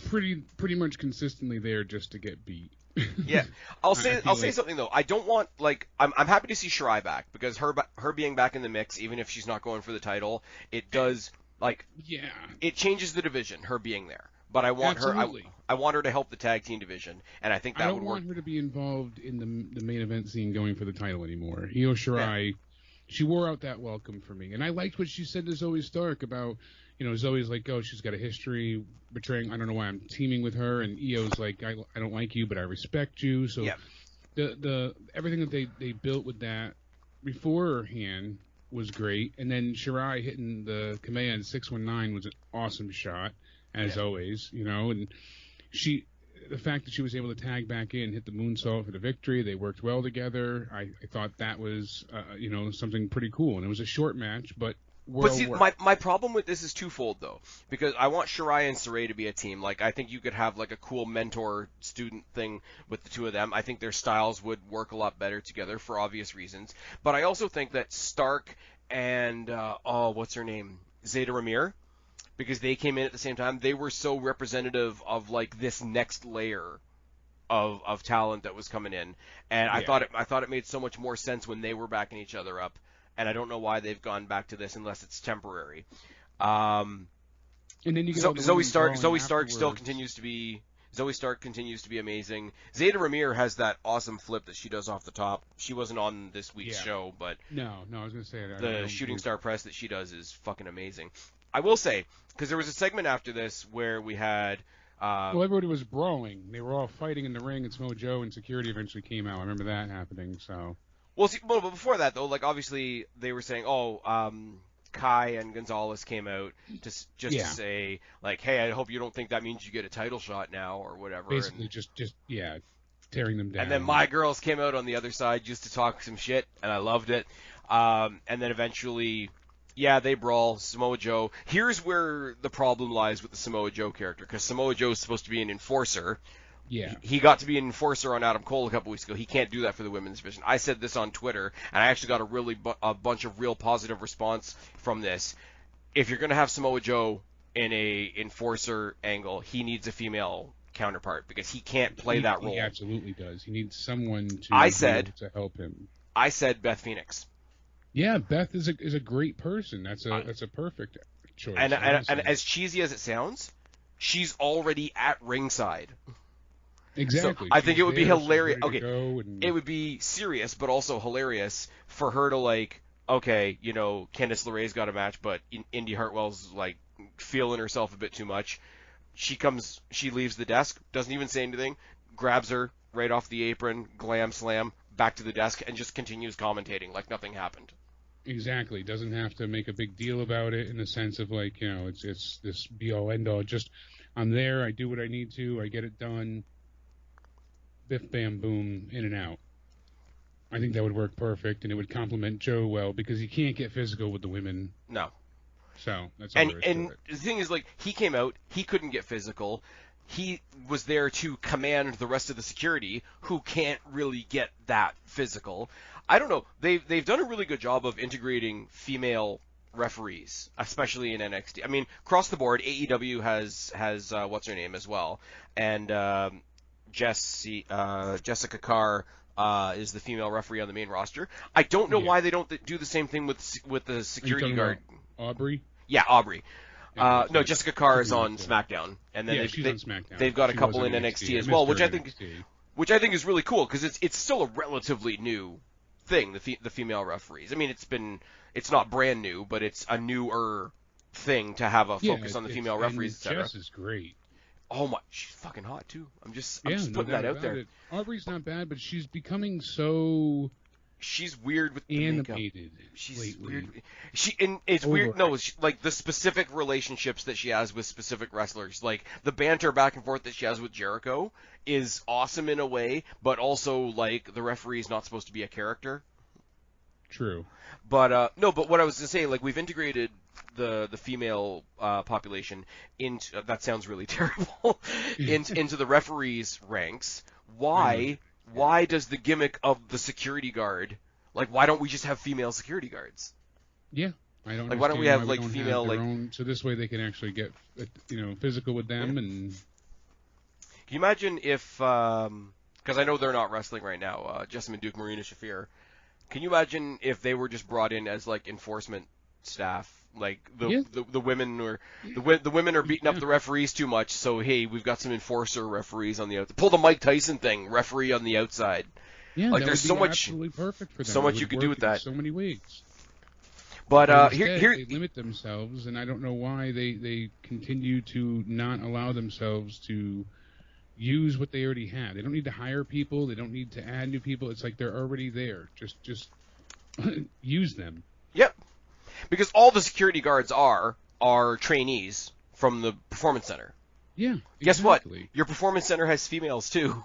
pretty much consistently there just to get beat. Yeah, I'll say something though. I don't want I'm happy to see Shirai back because her being back in the mix, even if she's not going for the title, it does it changes the division. Her being there, but I want her. I want her to help the tag team division, and I think that would work. I don't want her to be involved in the main event scene going for the title anymore. Io Shirai, she wore out that welcome for me, and I liked what she said to Zoe Stark about. Zoe's like, oh, she's got a history betraying. I don't know why I'm teaming with her, and Io's like, I don't like you, but I respect you. So the everything that they built with that beforehand was great, and then Shirai hitting the Kamehameha 619 was an awesome shot, as always. And the fact that she was able to tag back in, hit the moonsault for the victory, they worked well together. I thought that was something pretty cool, and it was a short match, but. But see, my problem with this is twofold, though, because I want Shirai and Saray to be a team. Like, I think you could have, like, a cool mentor-student thing with the two of them. I think their styles would work a lot better together for obvious reasons. But I also think that Stark and, what's her name? Zeta Ramir, because they came in at the same time, they were so representative of, like, this next layer of talent that was coming in. And I thought it made so much more sense when they were backing each other up. And I don't know why they've gone back to this unless it's temporary. And then you get Zoe Stark still continues to be amazing. Zeta Ramir has that awesome flip that she does off the top. She wasn't on this week's show, but no, I was gonna say the shooting star press that she does is fucking amazing. I will say, because there was a segment after this where we had. Everybody was brawling. They were all fighting in the ring, and Samoa Joe and security eventually came out. I remember that happening. So. Well, but before that, though, like, obviously, they were saying, Kai and Gonzalez came out to say, like, hey, I hope you don't think that means you get a title shot now, or whatever. Basically, just tearing them down. And then my girls came out on the other side just to talk some shit, and I loved it. And then eventually, they brawl, Samoa Joe. Here's where the problem lies with the Samoa Joe character, because Samoa Joe is supposed to be an enforcer. Yeah. He got to be an enforcer on Adam Cole a couple weeks ago. He can't do that for the women's division. I said this on Twitter, and I actually got a bunch of real positive response from this. If you're going to have Samoa Joe in a enforcer angle, he needs a female counterpart because he can't play that role. He absolutely does. He needs someone to help him. I said Beth Phoenix. Yeah, Beth is a great person. That's a perfect choice. And as cheesy as it sounds, she's already at ringside. Exactly. So I think it would be hilarious. Okay, it would be serious, but also hilarious for her to like, okay, Candice LeRae's got a match, but Indy Hartwell's like feeling herself a bit too much. She leaves the desk, doesn't even say anything, grabs her right off the apron, glam slam, back to the desk, and just continues commentating like nothing happened. Exactly. Doesn't have to make a big deal about it in the sense of like, it's this be all end all. Just I'm there, I do what I need to, I get it done. Biff, bam, boom, in and out. I think that would work perfect, and it would complement Joe well because you can't get physical with the women. No. So that's all there is to it. The thing is, like, he came out, he couldn't get physical. He was there to command the rest of the security, who can't really get that physical. I don't know. They've done a really good job of integrating female referees, especially in NXT. I mean, across the board, AEW has what's her name as well, and Jessica Carr is the female referee on the main roster. I don't know why they don't do the same thing with the security guard. Aubrey? Yeah, Aubrey. No, Jessica Carr is on SmackDown, and then she's on SmackDown. They've got a couple in NXT as well, which I think is really cool because it's still a relatively new thing. The female referees. I mean, it's not brand new, but it's a newer thing to have a focus on the female referees, etc. Jess is great. Oh my, she's fucking hot too. I'm just putting that out there. Aubrey's not bad, but she's becoming so. She's weird with the animated. Makeup. She's weird. It's weird. No, like the specific relationships that she has with specific wrestlers, like the banter back and forth that she has with Jericho, is awesome in a way, but also like the referee is not supposed to be a character. True. But no, but what I was gonna say, like we've integrated the female population into that sounds really terrible into the referees ranks. Why does the gimmick of the security guard, like, why don't we just have female security guards? Yeah, I don't. Like, why don't we have like female so this way they can actually get physical with them and. Can you imagine if, because I know they're not wrestling right now, Jessamine Duke, Marina Shafir. Can you imagine if they were just brought in as like enforcement staff? Like the women are beating up the referees too much, so hey, we've got some enforcer referees on the outside. Pull the Mike Tyson thing, referee on the outside. Yeah, like that there's would so be much, absolutely perfect for them. so much you could do with that. So many ways. But here they limit themselves, and I don't know why they continue to not allow themselves to use what they already have. They don't need to hire people. They don't need to add new people. It's like they're already there. Just use them. Yep. Because all the security guards are trainees from the performance center. Yeah. Guess what? Your performance center has females too.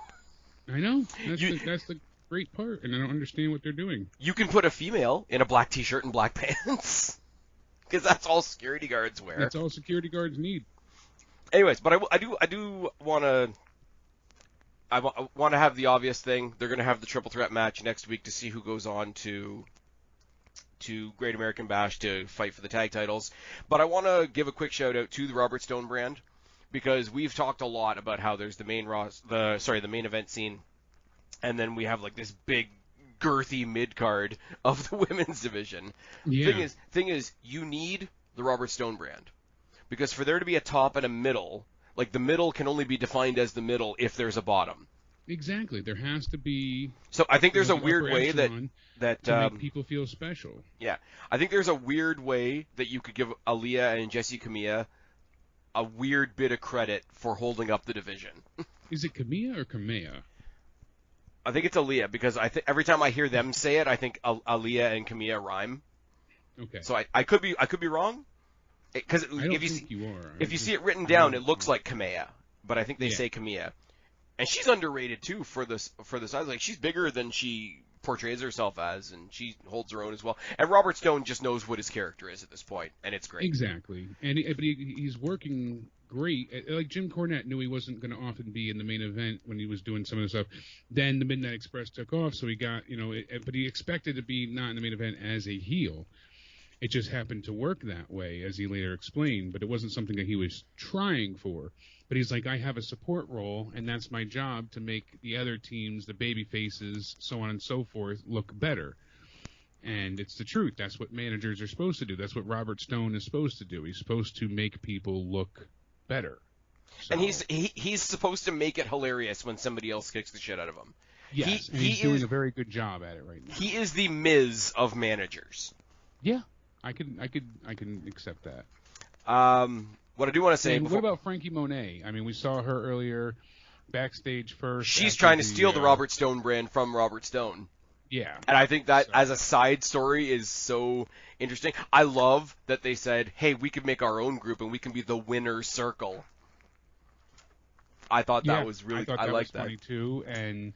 I know. That's the great part, and I don't understand what they're doing. You can put a female in a black t-shirt and black pants. Because that's all security guards wear. That's all security guards need. Anyways, but I do want to. I want to have the obvious thing. They're going to have the triple threat match next week to see who goes on to Great American Bash to fight for the tag titles. But I want to give a quick shout out to the Robert Stone brand because we've talked a lot about how there's the main event scene, and then we have like this big girthy mid card of the women's division. Yeah. Thing is, you need the Robert Stone brand because for there to be a top and a middle, like the middle can only be defined as the middle if there's a bottom. Exactly. There has to be. So I think there's a weird way that to make people feel special. Yeah, I think there's a weird way that you could give Aaliyah and Jessie Camilla a weird bit of credit for holding up the division. Is it Camilla or Kamea? I think it's Aaliyah because every time I hear them say it, I think Aaliyah and Camilla rhyme. Okay. So I could be wrong. Because if you see it written down, it looks like Kamea, but I think they say Camilla. And she's underrated too for the size. Like she's bigger than she portrays herself as, and she holds her own as well. And Robert Stone just knows what his character is at this point, and it's great. Exactly, and he's working great. Like Jim Cornette knew he wasn't going to often be in the main event when he was doing some of the stuff. Then the Midnight Express took off, so he got but he expected to be not in the main event as a heel. It just happened to work that way, as he later explained, but it wasn't something that he was trying for. But he's like, I have a support role, and that's my job to make the other teams, the baby faces, so on and so forth, look better. And it's the truth. That's what managers are supposed to do. That's what Robert Stone is supposed to do. He's supposed to make people look better. So. And he's supposed to make it hilarious when somebody else kicks the shit out of him. Yes, and he's doing a very good job at it right now. He is the Miz of managers. Yeah, I can accept that. What I do want to say. And what about Frankie Monet? I mean, we saw her earlier backstage first. She's trying to steal the Robert Stone brand from Robert Stone. Yeah. And I think that as a side story is so interesting. I love that they said, hey, we could make our own group and we can be the winner circle. I thought that was really I liked that. Funny too, and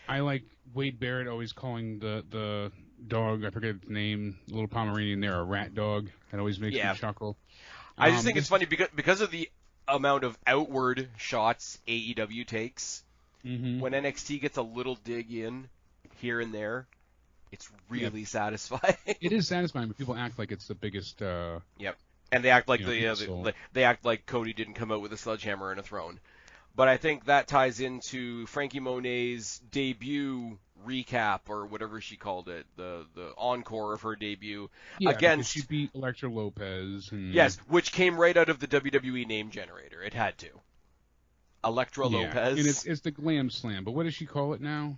I like Wade Barrett always calling the dog, I forget its name, little Pomeranian there, a rat dog. That always makes me chuckle. I just think it's funny because of the amount of outward shots AEW takes. Mm-hmm. When NXT gets a little dig in here and there, it's really satisfying. It is satisfying, but people act like it's the biggest. Yep. And they act like they act like Cody didn't come out with a sledgehammer and a throne. But I think that ties into Frankie Monet's debut recap or whatever she called it, the encore of her debut against. She beat Elektra Lopez. And... Yes, which came right out of the WWE name generator. It had to. Elektra Lopez. And it's the Glam Slam. But what does she call it now?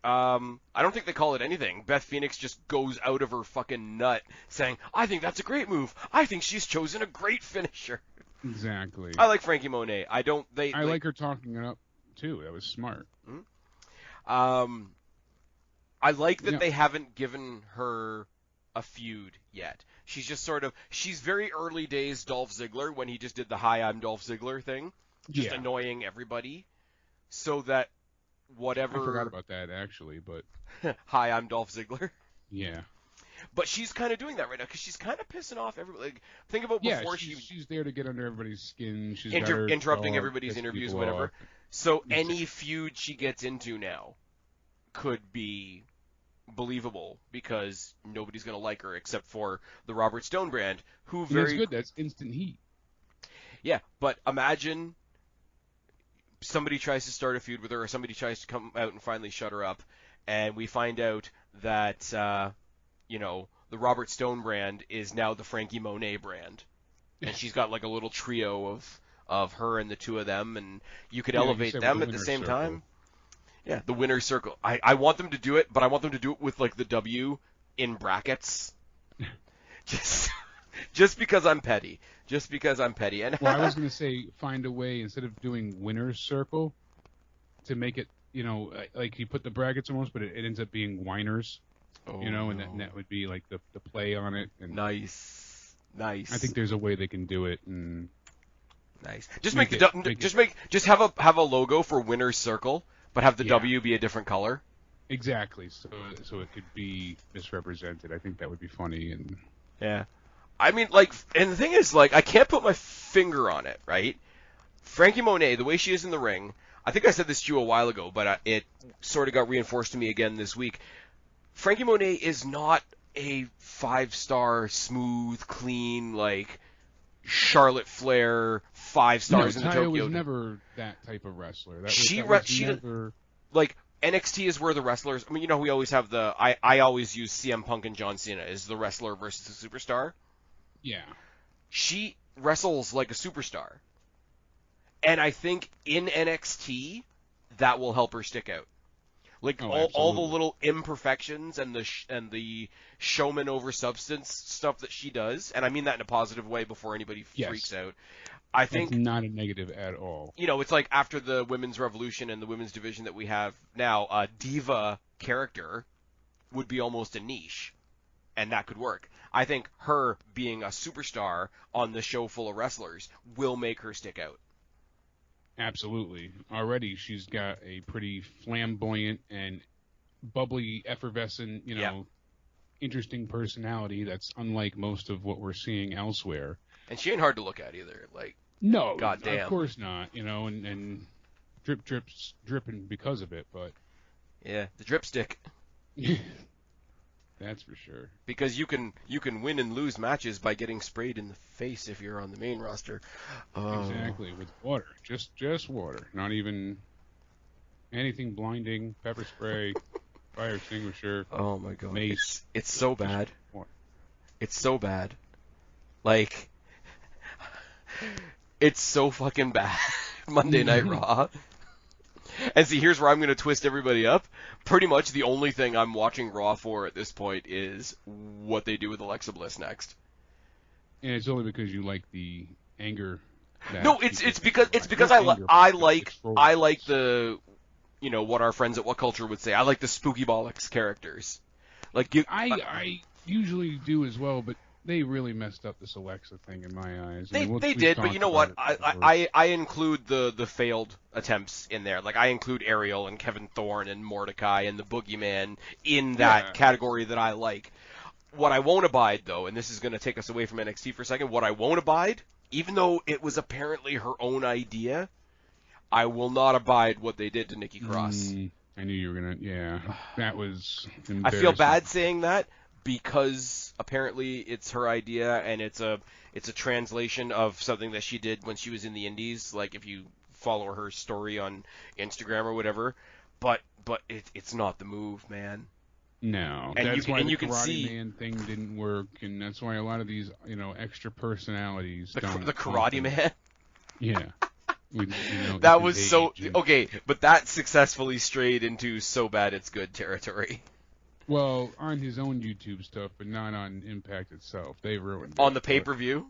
I don't think they call it anything. Beth Phoenix just goes out of her fucking nut saying, I think that's a great move. I think she's chosen a great finisher. Exactly. I like Frankie Monet. I like her talking it up, too. That was smart. Mm-hmm. I like that they haven't given her a feud yet. She's just she's very early days Dolph Ziggler when he just did the hi, I'm Dolph Ziggler thing. Just annoying everybody. So that whatever. I forgot about that actually, but hi, I'm Dolph Ziggler. Yeah. But she's kind of doing that right now because she's kind of pissing off everybody. Like, think about before she's there to get under everybody's skin. She's interrupting everybody's interviews, whatever. Off. So any feud she gets into now could be believable because nobody's going to like her except for the Robert Stone brand, who That's good. That's instant heat. Yeah, but imagine somebody tries to start a feud with her, or somebody tries to come out and finally shut her up, and we find out that, the Robert Stone brand is now the Frankie Monet brand. And she's got like a little trio of her and the two of them, and you could elevate them at the same time. Yeah, the winner's circle. I want them to do it, but I want them to do it with like the W in brackets. Just because I'm petty. Just because I'm petty. And I was going to say, find a way, instead of doing winner's circle, to make it, like you put the brackets almost, but it ends up being whiners. And that would be like the play on it. And nice. I think there's a way they can do it. And nice. Just have a logo for winner's circle, but have the W be a different color. Exactly. So it could be misrepresented. I think that would be funny. And yeah. I mean, and the thing is, I can't put my finger on it, right? Frankie Monet, the way she is in the ring, I think I said this to you a while ago, but it sort of got reinforced to me again this week. Frankie Monet is not a 5-star, smooth, clean, Charlotte Flair 5 stars in the Tokyo. Taya was never that type of wrestler. She never... NXT is where the wrestlers... I mean, we always have I always use CM Punk and John Cena as the wrestler versus the superstar. Yeah. She wrestles like a superstar. And I think in NXT, that will help her stick out. All the little imperfections and the showman over substance stuff that she does, and I mean that in a positive way before anybody freaks out. I think that's not a negative at all. It's like after the women's revolution and the women's division that we have now, a diva character would be almost a niche, and that could work. I think her being a superstar on the show full of wrestlers will make her stick out. Absolutely. Already she's got a pretty flamboyant and bubbly, effervescent, interesting personality that's unlike most of what we're seeing elsewhere. And she ain't hard to look at either. No, goddamn. Of course not. And dripping because of it, but yeah, the dripstick. That's for sure. Because you can win and lose matches by getting sprayed in the face if you're on the main roster. Exactly, with water, just water, not even anything blinding, pepper spray. fire extinguisher. Oh my god. Mace. It's so bad. It's so bad. Like, it's so fucking bad. Monday Night Raw. And see, here's where I'm going to twist everybody up. Pretty much the only thing I'm watching Raw for at this point is what they do with Alexa Bliss next. And it's only because you like the anger. No, it's because I like the, you know, what our friends at What Culture would say. I like the spooky bollocks characters. Like I usually do as well, but they really messed up this Alexa thing in my eyes. They did, but you know what? I include the failed attempts in there. Like, I include Ariel and Kevin Thorne and Mordecai and the Boogeyman in that category that I like. What I won't abide, though, and this is going to take us away from NXT for a second, what I won't abide, even though it was apparently her own idea, I will not abide what they did to Nikki Cross. I knew you were going to, yeah. That was embarrassing. I feel bad saying that, because apparently it's her idea and it's a translation of something that she did when she was in the Indies. Like, if you follow her story on Instagram or whatever, but it's not the move, man. No, and that's why the can Karate see Man thing didn't work, and that's why a lot of these, you know, extra personalities don't. The Karate Man. Yeah. That was so okay, but that successfully strayed into so bad it's good territory. Well, on his own YouTube stuff, but not on Impact itself. They ruined it. On the pay-per-view?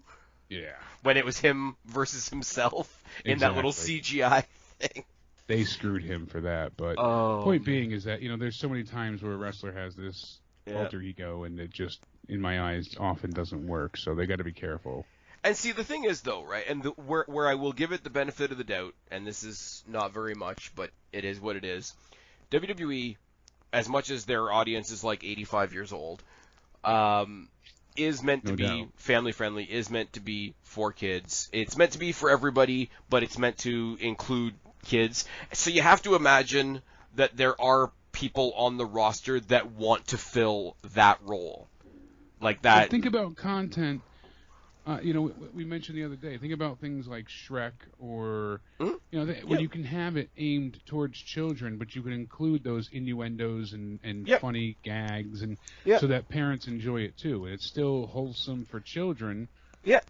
Yeah. When it was him versus himself in that little CGI thing. They screwed him for that, but point being is that, you know, there's so many times where a wrestler has this alter ego, and it just, in my eyes, often doesn't work, so they got to be careful. And see, the thing is, though, right, and where I will give it the benefit of the doubt, and this is not very much, but it is what it is, WWE, as much as their audience is like 85 years old, is meant to be family-friendly, is meant to be for kids. It's meant to be for everybody, but it's meant to include kids. So you have to imagine that there are people on the roster that want to fill that role. Like that. But think about content. You know, we mentioned the other day, think about things like Shrek or, you know, when you can have it aimed towards children, but you can include those innuendos and funny gags, and so that parents enjoy it too. And it's still wholesome for children,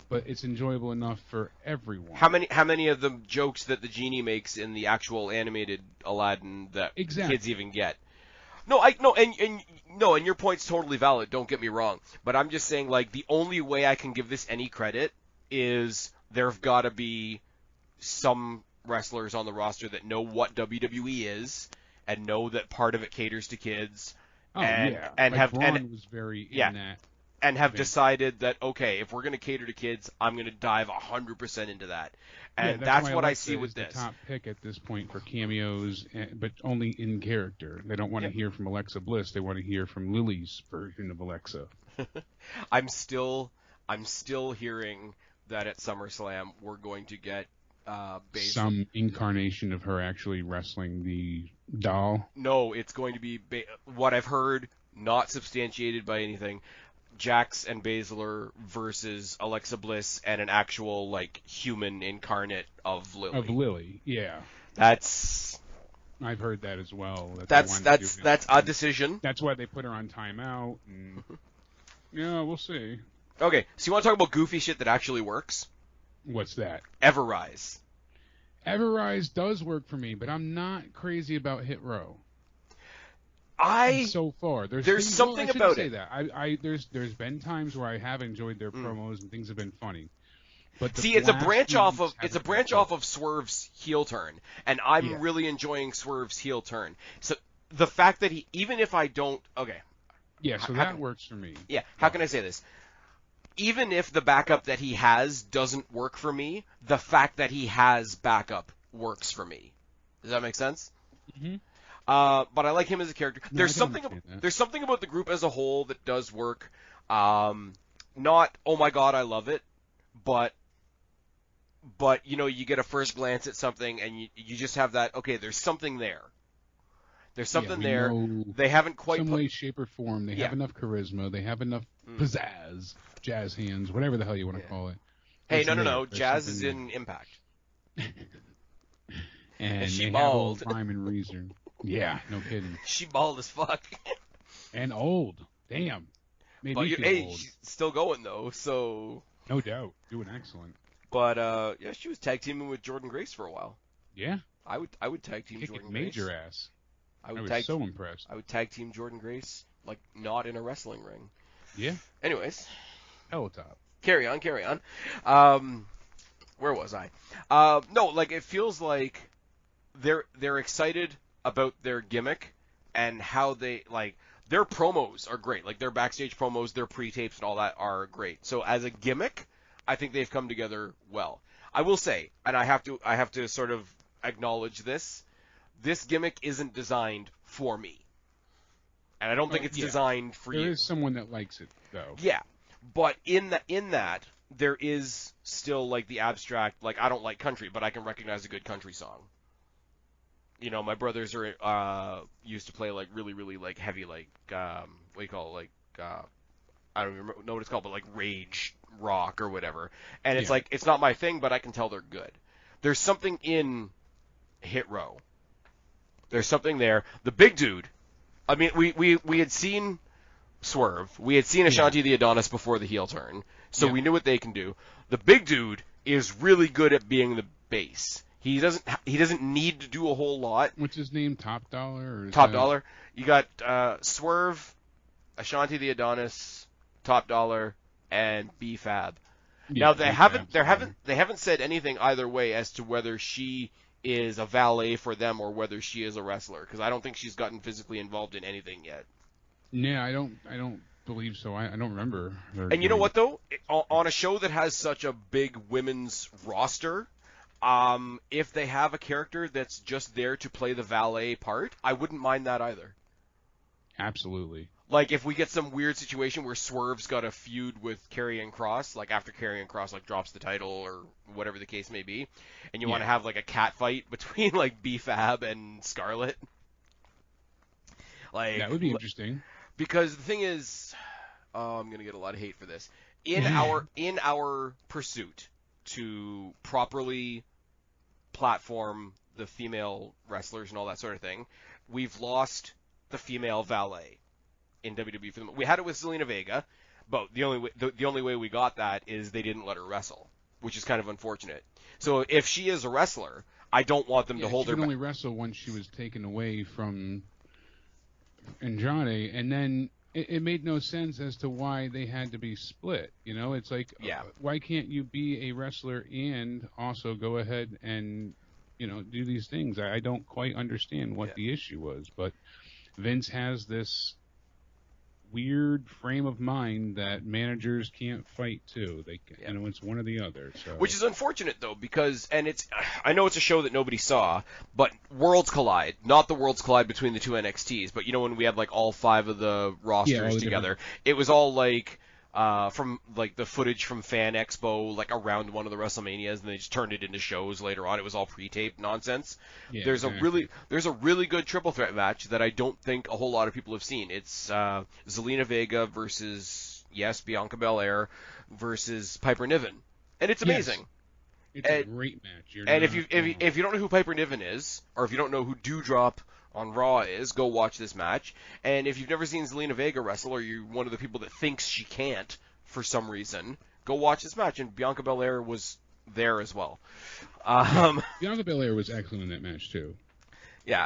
but it's enjoyable enough for everyone. How many of the jokes that the genie makes in the actual animated Aladdin that kids even get? And your point's totally valid, don't get me wrong. But I'm just saying, like, the only way I can give this any credit is there've got to be some wrestlers on the roster that know what WWE is and know that part of it caters to kids. Braun was very in that. And have decided that, okay, if we're going to cater to kids, I'm going to dive 100% into that. And that's what I see with this. The top pick at this point for cameos, but only in character. They don't want to hear from Alexa Bliss. They want to hear from Lily's version of Alexa. I'm still hearing that at SummerSlam we're going to get some incarnation of her actually wrestling the doll. No, it's going to be what I've heard, not substantiated by anything. Jax and Baszler versus Alexa Bliss and an actual, like, human incarnate of Lily. Of Lily, yeah. I've heard that as well. That's a decision. That's why they put her on timeout. And, yeah, we'll see. Okay, so you want to talk about goofy shit that actually works? What's that? Everrise. Everrise does work for me, but I'm not crazy about Hit Row. So far, there's something about it. There's been times where I have enjoyed their promos and things have been funny. But it's a branch off of Swerve's heel turn, and I'm really enjoying Swerve's heel turn. So the fact that even if I don't, that works for me. Yeah, how can I say this? Even if the backup that he has doesn't work for me, the fact that he has backup works for me. Does that make sense? Mm-hmm. But I like him as a character. There's something about the group as a whole that does work. Not, oh my god, I love it, but you know, you get a first glance at something and you just have that, okay, there's something there. There's something there. They haven't quite some way, shape, or form. They have enough charisma. They have enough pizzazz, jazz hands, whatever the hell you want to call it. Hey, no. Jazz is in Impact. and she they bald. have all rhyme and reason. Yeah, no kidding. She bald as fuck. And old. Damn. Made But me feel hey, old. she's still going though, so. No doubt. Doing excellent. But yeah, she was tag teaming with Jordan Grace for a while. Yeah. I would tag team Jordan Grace. Major ass. I was so impressed. I would tag team Jordan Grace, like not in a wrestling ring. Yeah. Anyways. Hell top. Carry on. Where was I? No, like it feels like they're excited about their gimmick and how they like their promos are great. Like their backstage promos, their pre-tapes and all that are great. So as a gimmick, I think they've come together well. I will say, and I have to sort of acknowledge this. This gimmick isn't designed for me. And I don't think it's designed for you. There is someone that likes it though. Yeah. But in that there is still like the abstract, like I don't like country, but I can recognize a good country song. You know, my brothers are used to play like really, really like heavy, like what do you call it, like I don't even know what it's called, but like rage rock or whatever. And it's like it's not my thing, but I can tell they're good. There's something in Hit Row. There's something there. The big dude. I mean, we had seen Swerve. We had seen Ashanti the Adonis before the heel turn, so we knew what they can do. The big dude is really good at being the base. He doesn't need to do a whole lot. What's his name? Top Dollar? Or Top Dollar. You got Swerve, Ashanti the Adonis, Top Dollar, and B-Fab. Yeah, now they haven't said anything either way as to whether she is a valet for them or whether she is a wrestler, because I don't think she's gotten physically involved in anything yet. Yeah, I don't believe so. I don't remember. And you know what though? On a show that has such a big women's roster, if they have a character that's just there to play the valet part, I wouldn't mind that either. Absolutely. Like if we get some weird situation where Swerve's got a feud with Karrion Kross, like after Karrion Kross like drops the title or whatever the case may be, and you want to have like a cat fight between like B-Fab and Scarlett. Like that would be interesting. Because the thing is, I'm gonna get a lot of hate for this. In our pursuit to properly platform the female wrestlers and all that sort of thing, we've lost the female valet in WWE. We had it with Zelina Vega, but the only way we got that is they didn't let her wrestle, which is kind of unfortunate. So if she is a wrestler, I don't want them to hold her. She could only wrestle once she was taken away from Andrade, and then it made no sense as to why they had to be split. You know, it's like, why can't you be a wrestler and also go ahead and, you know, do these things? I don't quite understand what the issue was, but Vince has this weird frame of mind that managers can't fight too. They, you know, it's one or the other. So. Which is unfortunate though, because I know it's a show that nobody saw, but worlds collide. Not the worlds collide between the two NXTs, but you know when we had like all 5 of the rosters together, it was all like from like the footage from Fan Expo, like around one of the WrestleManias, and they just turned it into shows later on. It was all pre-taped nonsense. Yeah, there's a really good triple threat match that I don't think a whole lot of people have seen. It's Zelina Vega versus Bianca Belair versus Piper Niven, and it's amazing. Yes. It's a great match. And if you don't know who Piper Niven is, or if you don't know who Doudrop on Raw is, go watch this match. And if you've never seen Zelina Vega wrestle, or you're one of the people that thinks she can't for some reason, go watch this match. And Bianca Belair was there as well. Bianca Belair was excellent in that match too. Yeah,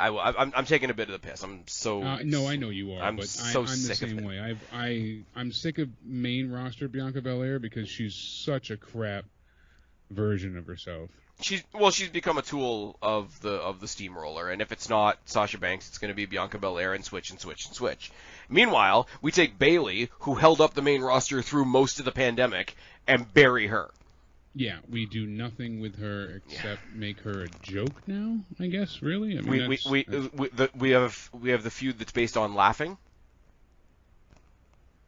I'm taking a bit of the piss. I'm so no, I know you are. I'm but so I'm sick the same of it. way. I'm sick of main roster Bianca Belair because she's such a crap version of herself. She's become a tool of the steamroller, and if it's not Sasha Banks, it's going to be Bianca Belair and switch. Meanwhile, we take Bayley, who held up the main roster through most of the pandemic, and bury her. Yeah, we do nothing with her except make her a joke now. I guess really. I mean, we have the feud that's based on laughing.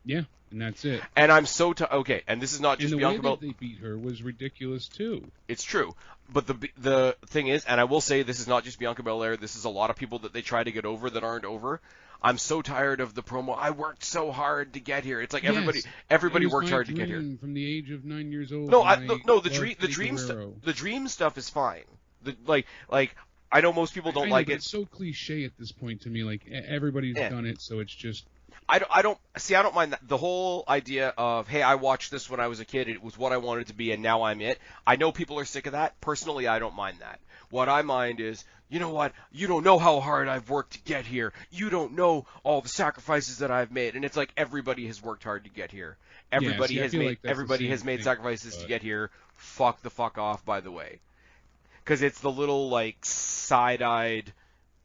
Yeah, and that's it. And I'm so okay. And this is not just Bianca Belair. The way that they beat her was ridiculous too. It's true, but the thing is, and I will say this is not just Bianca Belair. This is a lot of people that they try to get over that aren't over. I'm so tired of the promo. I worked so hard to get here. It's like everybody worked hard to get here. From the age of 9 years old. No, the dream stuff is fine. I know most people don't like it. It's so cliche at this point to me. Like everybody's done it, so it's just. I don't mind that. The whole idea of, hey, I watched this when I was a kid. It was what I wanted to be, and now I'm it. I know people are sick of that. Personally, I don't mind that. What I mind is, you know what? You don't know how hard I've worked to get here. You don't know all the sacrifices that I've made. And it's like everybody has worked hard to get here. Everybody has made sacrifices to get here. Fuck the fuck off, by the way. Because it's the little, like, side-eyed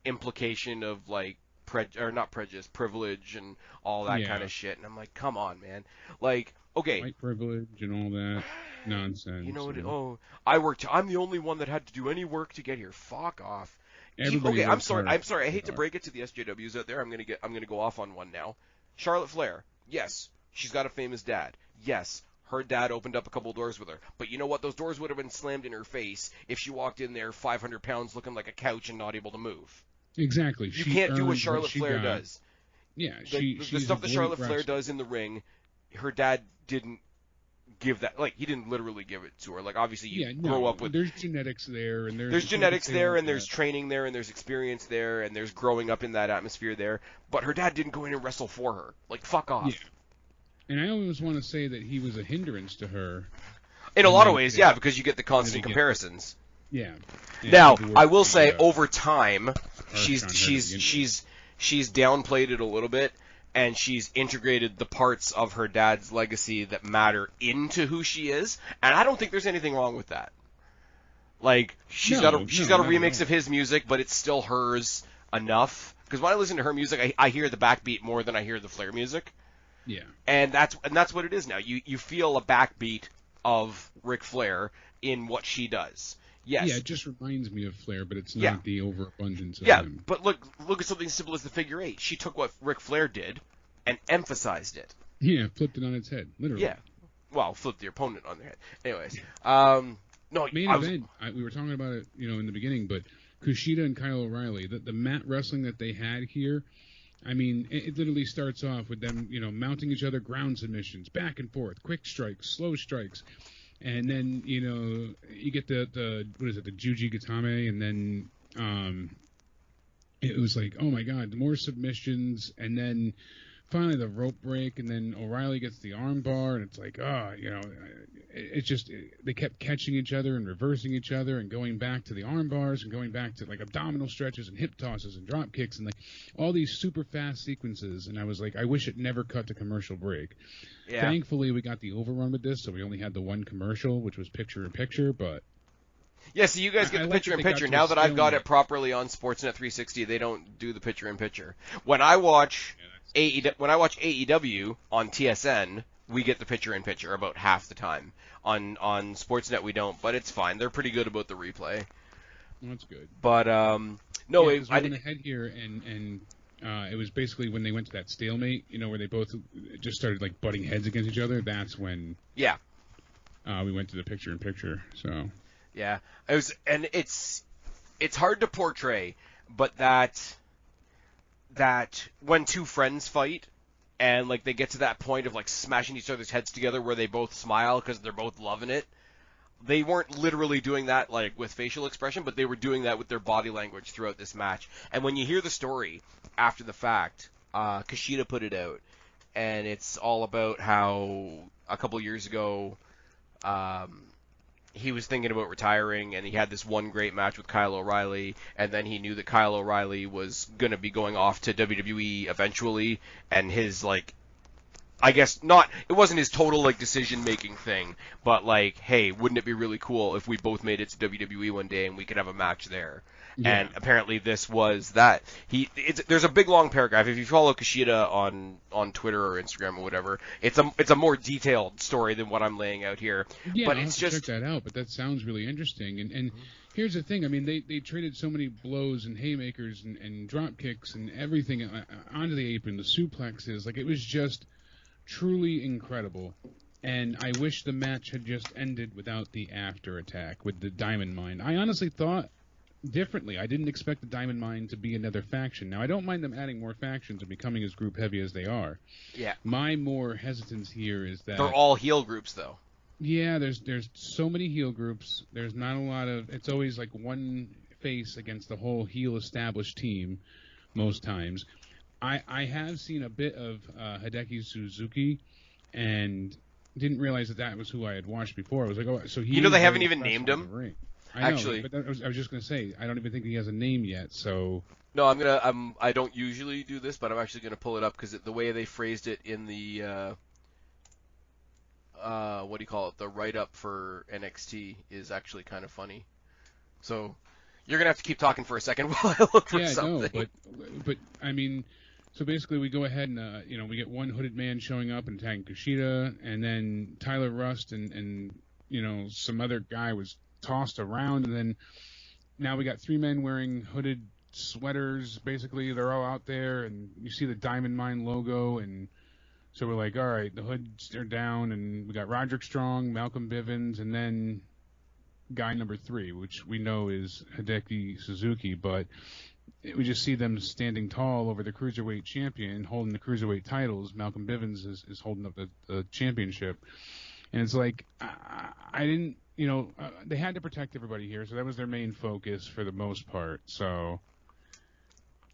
implication of, like, privilege and all that kind of shit. And I'm like, come on, man. Like, okay. White privilege and all that nonsense. You know what? I'm the only one that had to do any work to get here. Fuck off. I'm sorry. I hate to break it to the SJWs out there. I'm gonna go off on one now. Charlotte Flair. Yes, she's got a famous dad. Yes, her dad opened up a couple doors with her. But you know what? Those doors would have been slammed in her face if she walked in there 500 pounds looking like a couch and not able to move. Exactly. You can't do what Charlotte Flair does. Yeah, the stuff that Charlotte Flair does in the ring, her dad didn't give that. Like, he didn't literally give it to her. Like, obviously, grow up with. There's genetics there, and there's genetics there, and there's training there, and there's experience there, and there's growing up in that atmosphere there. But her dad didn't go in and wrestle for her. Like, fuck off. Yeah. And I always want to say that he was a hindrance to her. In a lot of ways, yeah, because you get the constant comparisons. Yeah. Now, I will say, over time, she's downplayed it a little bit, and she's integrated the parts of her dad's legacy that matter into who she is, and I don't think there's anything wrong with that. Like, she's got a remix of his music, but it's still hers enough. Because when I listen to her music, I hear the backbeat more than I hear the Flair music. Yeah. And that's what it is now. You feel a backbeat of Ric Flair in what she does. Yes. Yeah, it just reminds me of Flair, but it's not the overabundance of him. Yeah, but look at something simple as the figure eight. She took what Ric Flair did and emphasized it. Yeah, flipped it on its head, literally. Yeah. Well, flipped the opponent on their head. Anyways, main event. We were talking about it, in the beginning, but Kushida and Kyle O'Reilly, the mat wrestling that they had here. I mean, it literally starts off with them, mounting each other, ground submissions, back and forth, quick strikes, slow strikes. And then, you get the Juji Gatame, and then it was like, oh my God, more submissions, and then finally the rope break, and then O'Reilly gets the arm bar, and it's like, it's just, they kept catching each other and reversing each other and going back to the arm bars and going back to like abdominal stretches and hip tosses and drop kicks and like all these super fast sequences. And I was like, I wish it never cut to commercial break. Yeah. Thankfully, we got the overrun with this, so we only had the one commercial, which was picture-in-picture, but... Yeah, so you guys get the picture-in-picture. Now that I've got it properly on Sportsnet 360, they don't do the picture-in-picture. When I watch AEW on TSN, we get the picture-in-picture about half the time. On Sportsnet, we don't, but it's fine. They're pretty good about the replay. Well, that's good. But, no, I went ahead here, and it was basically when they went to that stalemate, where they both just started, like, butting heads against each other. That's when we went to the picture-in-picture, so... Yeah, it's hard to portray, but that when two friends fight and like they get to that point of like smashing each other's heads together where they both smile because they're both loving it, they weren't literally doing that like with facial expression, but they were doing that with their body language throughout this match. And when you hear the story after the fact, Kushida put it out, and it's all about how a couple years ago. He was thinking about retiring, and he had this one great match with Kyle O'Reilly, and then he knew that Kyle O'Reilly was going to be going off to WWE eventually, and his, like, I guess not, it wasn't his total, like, decision-making thing, but, like, hey, wouldn't it be really cool if we both made it to WWE one day and we could have a match there? Yeah. And apparently this was that. There's a big long paragraph. If you follow Kushida on Twitter or Instagram or whatever, it's a more detailed story than what I'm laying out here. Yeah, but I'll it's have to check that out. But that sounds really interesting. And here's the thing. I mean, they traded so many blows and haymakers and drop kicks and everything onto the apron, the suplexes. Like, it was just truly incredible. And I wish the match had just ended without the after attack with the Diamond Mine. I honestly thought differently. I didn't expect the Diamond Mine to be another faction. Now, I don't mind them adding more factions and becoming as group heavy as they are. Yeah. My more hesitance here is that... They're all heel groups, though. Yeah, there's so many heel groups. There's not a lot of... It's always like one face against the whole heel established team most times. I have seen a bit of Hideki Suzuki, and didn't realize that was who I had watched before. I was like, oh, so he. They haven't even named him. Actually, but I was just gonna say, I don't even think he has a name yet. So. No, I don't usually do this, but I'm actually gonna pull it up because the way they phrased it in the what do you call it? The write-up for NXT is actually kind of funny. So you're gonna have to keep talking for a second while I look for something. No, but I mean, so basically we go ahead and we get one hooded man showing up and tagging Kushida, and then Tyler Rust and some other guy was tossed around, and then now we got 3 men wearing hooded sweaters. Basically, they're all out there, and you see the Diamond Mine logo, and so we're like, all right, the hoods are down, and we got Roderick Strong, Malcolm Bivens, and then guy number 3, which we know is Hideki Suzuki, but we just see them standing tall over the Cruiserweight champion, holding the Cruiserweight titles. Malcolm Bivens is holding up the championship. And it's like, I didn't, they had to protect everybody here, so that was their main focus for the most part. So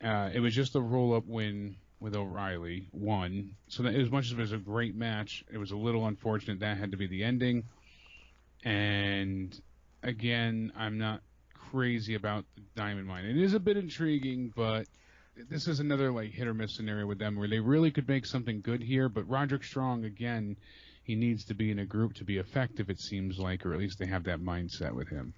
it was just a roll-up win with O'Reilly, won. So that, as much as it was a great match, it was a little unfortunate that had to be the ending. And again, I'm not crazy about the Diamond Mine. It is a bit intriguing, but this is another hit or miss scenario with them where they really could make something good here. But Roderick Strong, again, he needs to be in a group to be effective, it seems like, or at least they have that mindset with him.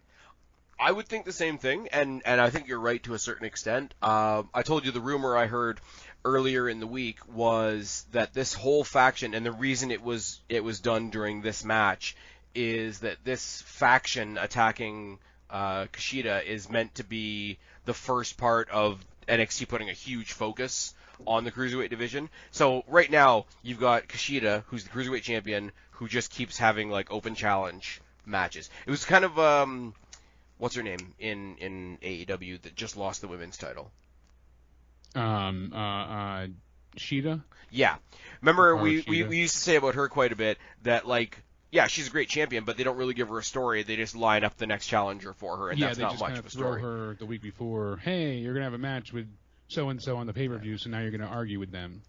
I would think the same thing, and I think you're right to a certain extent. I told you the rumor I heard earlier in the week was that this whole faction, and the reason it was done during this match, is that this faction attacking Kushida is meant to be the first part of NXT putting a huge focus on the Cruiserweight division. So right now, you've got Kushida, who's the Cruiserweight champion, who just keeps having open challenge matches. It was kind of what's her name in AEW that just lost the women's title? Shida? Yeah. Remember we used to say about her quite a bit that yeah, she's a great champion, but they don't really give her a story. They just line up the next challenger for her, and that's not much of a story. Throw her the week before. Hey, you're gonna have a match with so and so on the pay-per-view, so now you're gonna argue with them.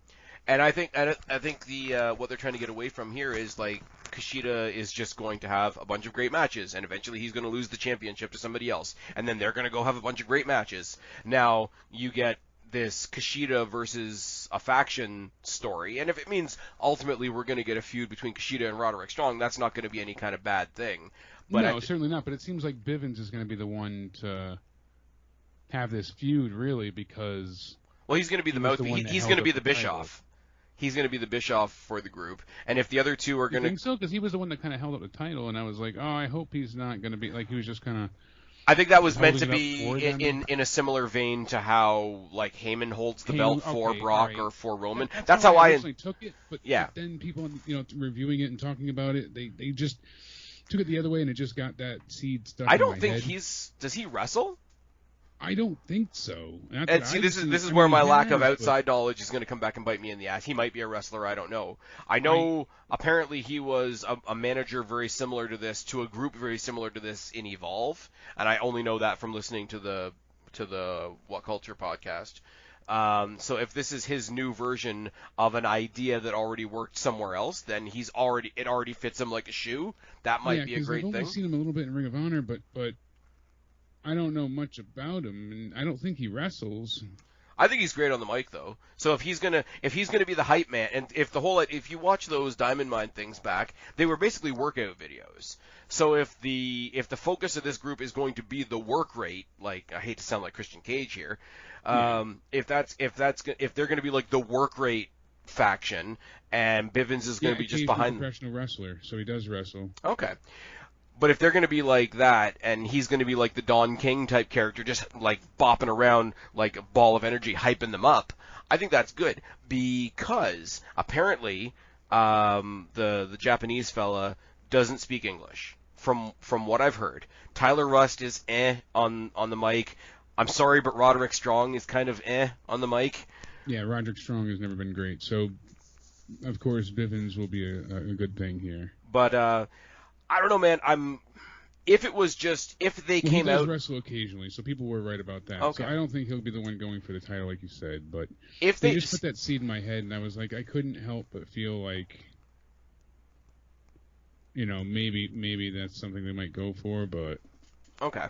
And I think the what they're trying to get away from here is Kushida is just going to have a bunch of great matches, and eventually he's going to lose the championship to somebody else, and then they're going to go have a bunch of great matches. Now you get this Kushida versus a faction story, and if it means ultimately we're going to get a feud between Kushida and Roderick Strong, that's not going to be any kind of bad thing. But no, certainly not. But it seems like Bivens is going to be the one to have this feud, really, because he's going to be the mouthpiece. He's going to be the Bischoff. He's going to be the Bischoff for the group, and if the other two are going to... I think so, because he was the one that kind of held up the title, and I was like, oh, I hope he's not going to be... he was just kind of... I think that was meant to be in a similar vein to how Heyman holds the belt for Brock or for Roman. That's how I originally took it, but then people, reviewing it and talking about it, they just took it the other way, and it just got that seed stuck in my head. I don't think does he wrestle? I don't think so. And see, this is where my lack of outside knowledge is going to come back and bite me in the ass. He might be a wrestler, I don't know. I know apparently he was a manager very similar to this, to a group very similar to this in Evolve, and I only know that from listening to the What Culture podcast. So if this is his new version of an idea that already worked somewhere else, then it already fits him like a shoe. That might be a great thing. I've only seen him a little bit in Ring of Honor, but I don't know much about him, and I don't think he wrestles. I think he's great on the mic, though. So if he's gonna be the hype man, and if you watch those Diamond Mine things back, they were basically workout videos. So if the focus of this group is going to be the work rate, I hate to sound like Christian Cage here, if they're going to be the work rate faction, and Bivens is going to be just behind. He's a professional wrestler, so he does wrestle. Okay. But if they're going to be like that, and he's going to be like the Don King type character, just bopping around like a ball of energy, hyping them up, I think that's good. Because apparently the Japanese fella doesn't speak English, from what I've heard. Tyler Rust is on the mic. I'm sorry, but Roderick Strong is kind of on the mic. Yeah, Roderick Strong has never been great. So, of course, Bivens will be a good thing here. But I don't know, man. if it was just, if they came he does out... wrestle occasionally, so people were right about that. Okay. So I don't think he'll be the one going for the title, like you said. But if they just put that seed in my head, and I was like, I couldn't help but feel like, maybe that's something they might go for, but... Okay.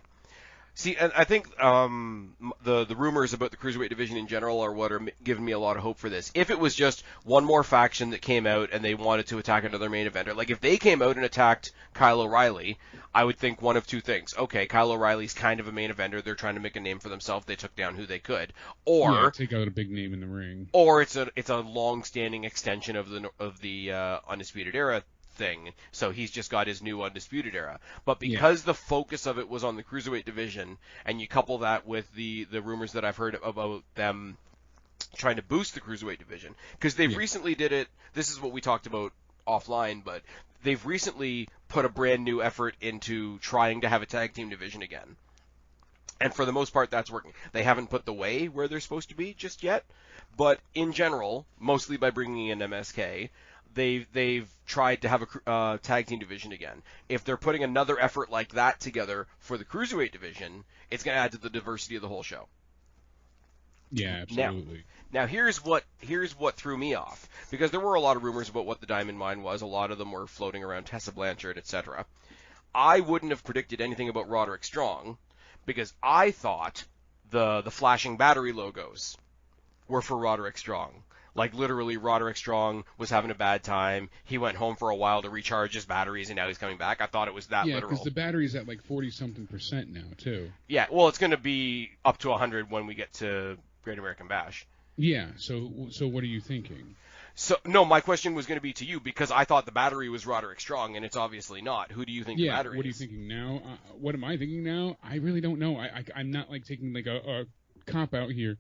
See, and I think the rumors about the Cruiserweight division in general are what are giving me a lot of hope for this. If it was just one more faction that came out and they wanted to attack another main eventer, like if they came out and attacked Kyle O'Reilly, I would think one of two things. Okay, Kyle O'Reilly's kind of a main eventer. They're trying to make a name for themselves. They took down who they could. Or take out a big name in the ring. Or it's a long-standing extension of the Undisputed Era thing, so he's just got his new Undisputed Era. But because the focus of it was on the Cruiserweight division, and you couple that with the rumors that I've heard about them trying to boost the Cruiserweight division, because they've recently did it, this is what we talked about offline, but they've recently put a brand new effort into trying to have a tag team division again. And for the most part, that's working. They haven't put the way where they're supposed to be just yet, but in general, mostly by bringing in MSK, they've tried to have a tag team division again. If they're putting another effort like that together for the Cruiserweight division, it's going to add to the diversity of the whole show. Yeah, absolutely. Now here's what threw me off, because there were a lot of rumors about what the Diamond Mine was. A lot of them were floating around Tessa Blanchard, etc. I wouldn't have predicted anything about Roderick Strong, because I thought the flashing battery logos were for Roderick Strong. Like, literally, Roderick Strong was having a bad time. He went home for a while to recharge his batteries, and now he's coming back. I thought it was that literal. Yeah, because the battery's at like 40-something% now, too. Yeah, well, it's going to be up to 100 when we get to Great American Bash. Yeah, so what are you thinking? So, no, my question was going to be to you, because I thought the battery was Roderick Strong, and it's obviously not. Who do you think the battery is? Yeah, what are you thinking now? What am I thinking now? I really don't know. I'm not, like, taking, like, a cop-out here.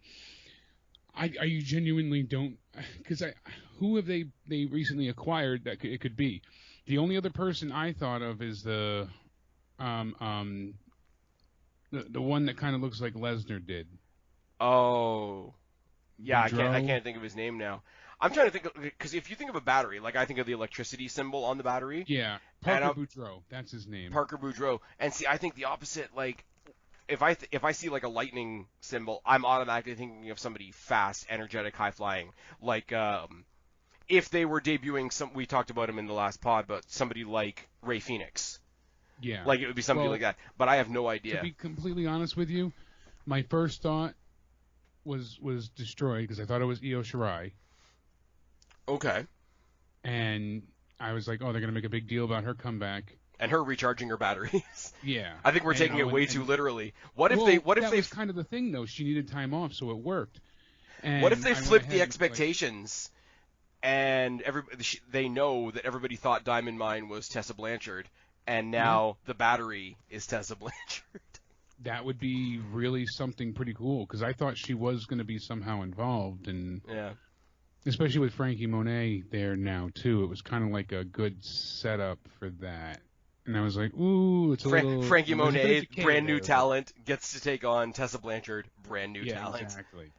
I genuinely don't, because who have they recently acquired that it could be? The only other person I thought of is the one that kind of looks like Lesnar did. Oh, yeah, Boudreaux? I can't think of his name now. I'm trying to think, because if you think of a battery, like I think of the electricity symbol on the battery. Yeah, Parker Boudreaux, that's his name. Parker Boudreaux, and see, I think the opposite, like. If I see like a lightning symbol, I'm automatically thinking of somebody fast, energetic, high flying. Like if they were debuting we talked about him in the last pod, but somebody like Rey Fenix. Yeah. Like it would be somebody like that. But I have no idea. To be completely honest with you, my first thought was Destroyed, because I thought it was Io Shirai. Okay. And I was like, oh, they're gonna make a big deal about her comeback. And her recharging her batteries. Yeah. I think we're taking it way too literally. What if that was kind of the thing, though. She needed time off, so it worked. And what if they flipped the expectations, and they know that everybody thought Diamond Mine was Tessa Blanchard, and now the battery is Tessa Blanchard? That would be really something pretty cool, because I thought she was going to be somehow involved, and especially with Frankie Monet there now too, it was kind of like a good setup for that. And I was like, ooh, it's a little... Frankie Monet, brand new talent, gets to take on Tessa Blanchard, brand new talent. Exactly.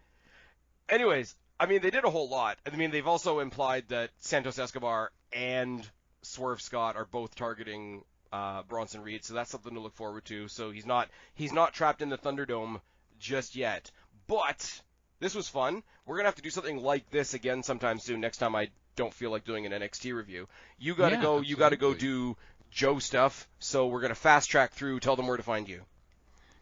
Anyways, I mean, they did a whole lot. I mean, they've also implied that Santos Escobar and Swerve Scott are both targeting Bronson Reed, so that's something to look forward to. So he's not trapped in the Thunderdome just yet. But this was fun. We're going to have to do something like this again sometime soon, next time I don't feel like doing an NXT review. You got to go. You got to go do Joe stuff, so we're going to fast track through. Tell them where to find you.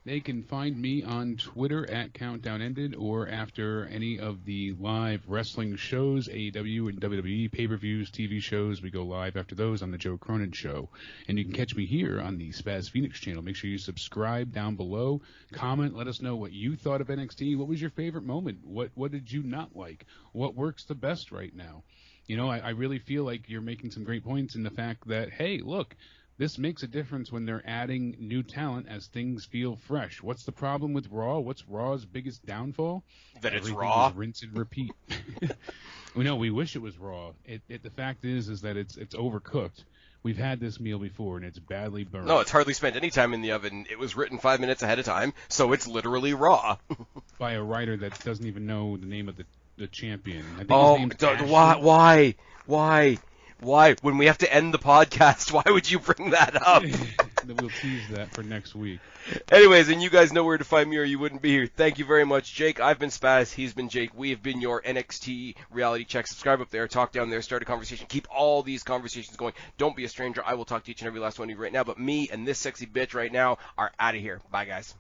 They can find me on Twitter at Countdown Ended, or after any of the live wrestling shows, AEW and WWE pay-per-views, TV shows. We go live after those on the Joe Cronin Show. And you can catch me here on the Spaz Phoenix channel. Make sure you subscribe down below. Comment. Let us know what you thought of NXT. What was your favorite moment? What did you not like? What works the best right now? You know, I really feel like you're making some great points in the fact that, hey, look, this makes a difference when they're adding new talent as things feel fresh. What's the problem with Raw? What's Raw's biggest downfall? That it's Everything Raw. is rinse and repeat. We wish it was Raw. The fact is that it's overcooked. We've had this meal before, and it's badly burned. No, it's hardly spent any time in the oven. It was written 5 minutes ahead of time, so it's literally raw. By a writer that doesn't even know the name of the champion. I think his name's why? When we have to end the podcast, why would you bring that up? We'll tease that for next week. Anyways, and you guys know where to find me or you wouldn't be here. Thank you very much, Jake. I've been Spaz. He's been Jake. We have been your NXT reality check. Subscribe up there. Talk down there. Start a conversation. Keep all these conversations going. Don't be a stranger. I will talk to each and every last one of you right now. But me and this sexy bitch right now are out of here. Bye, guys.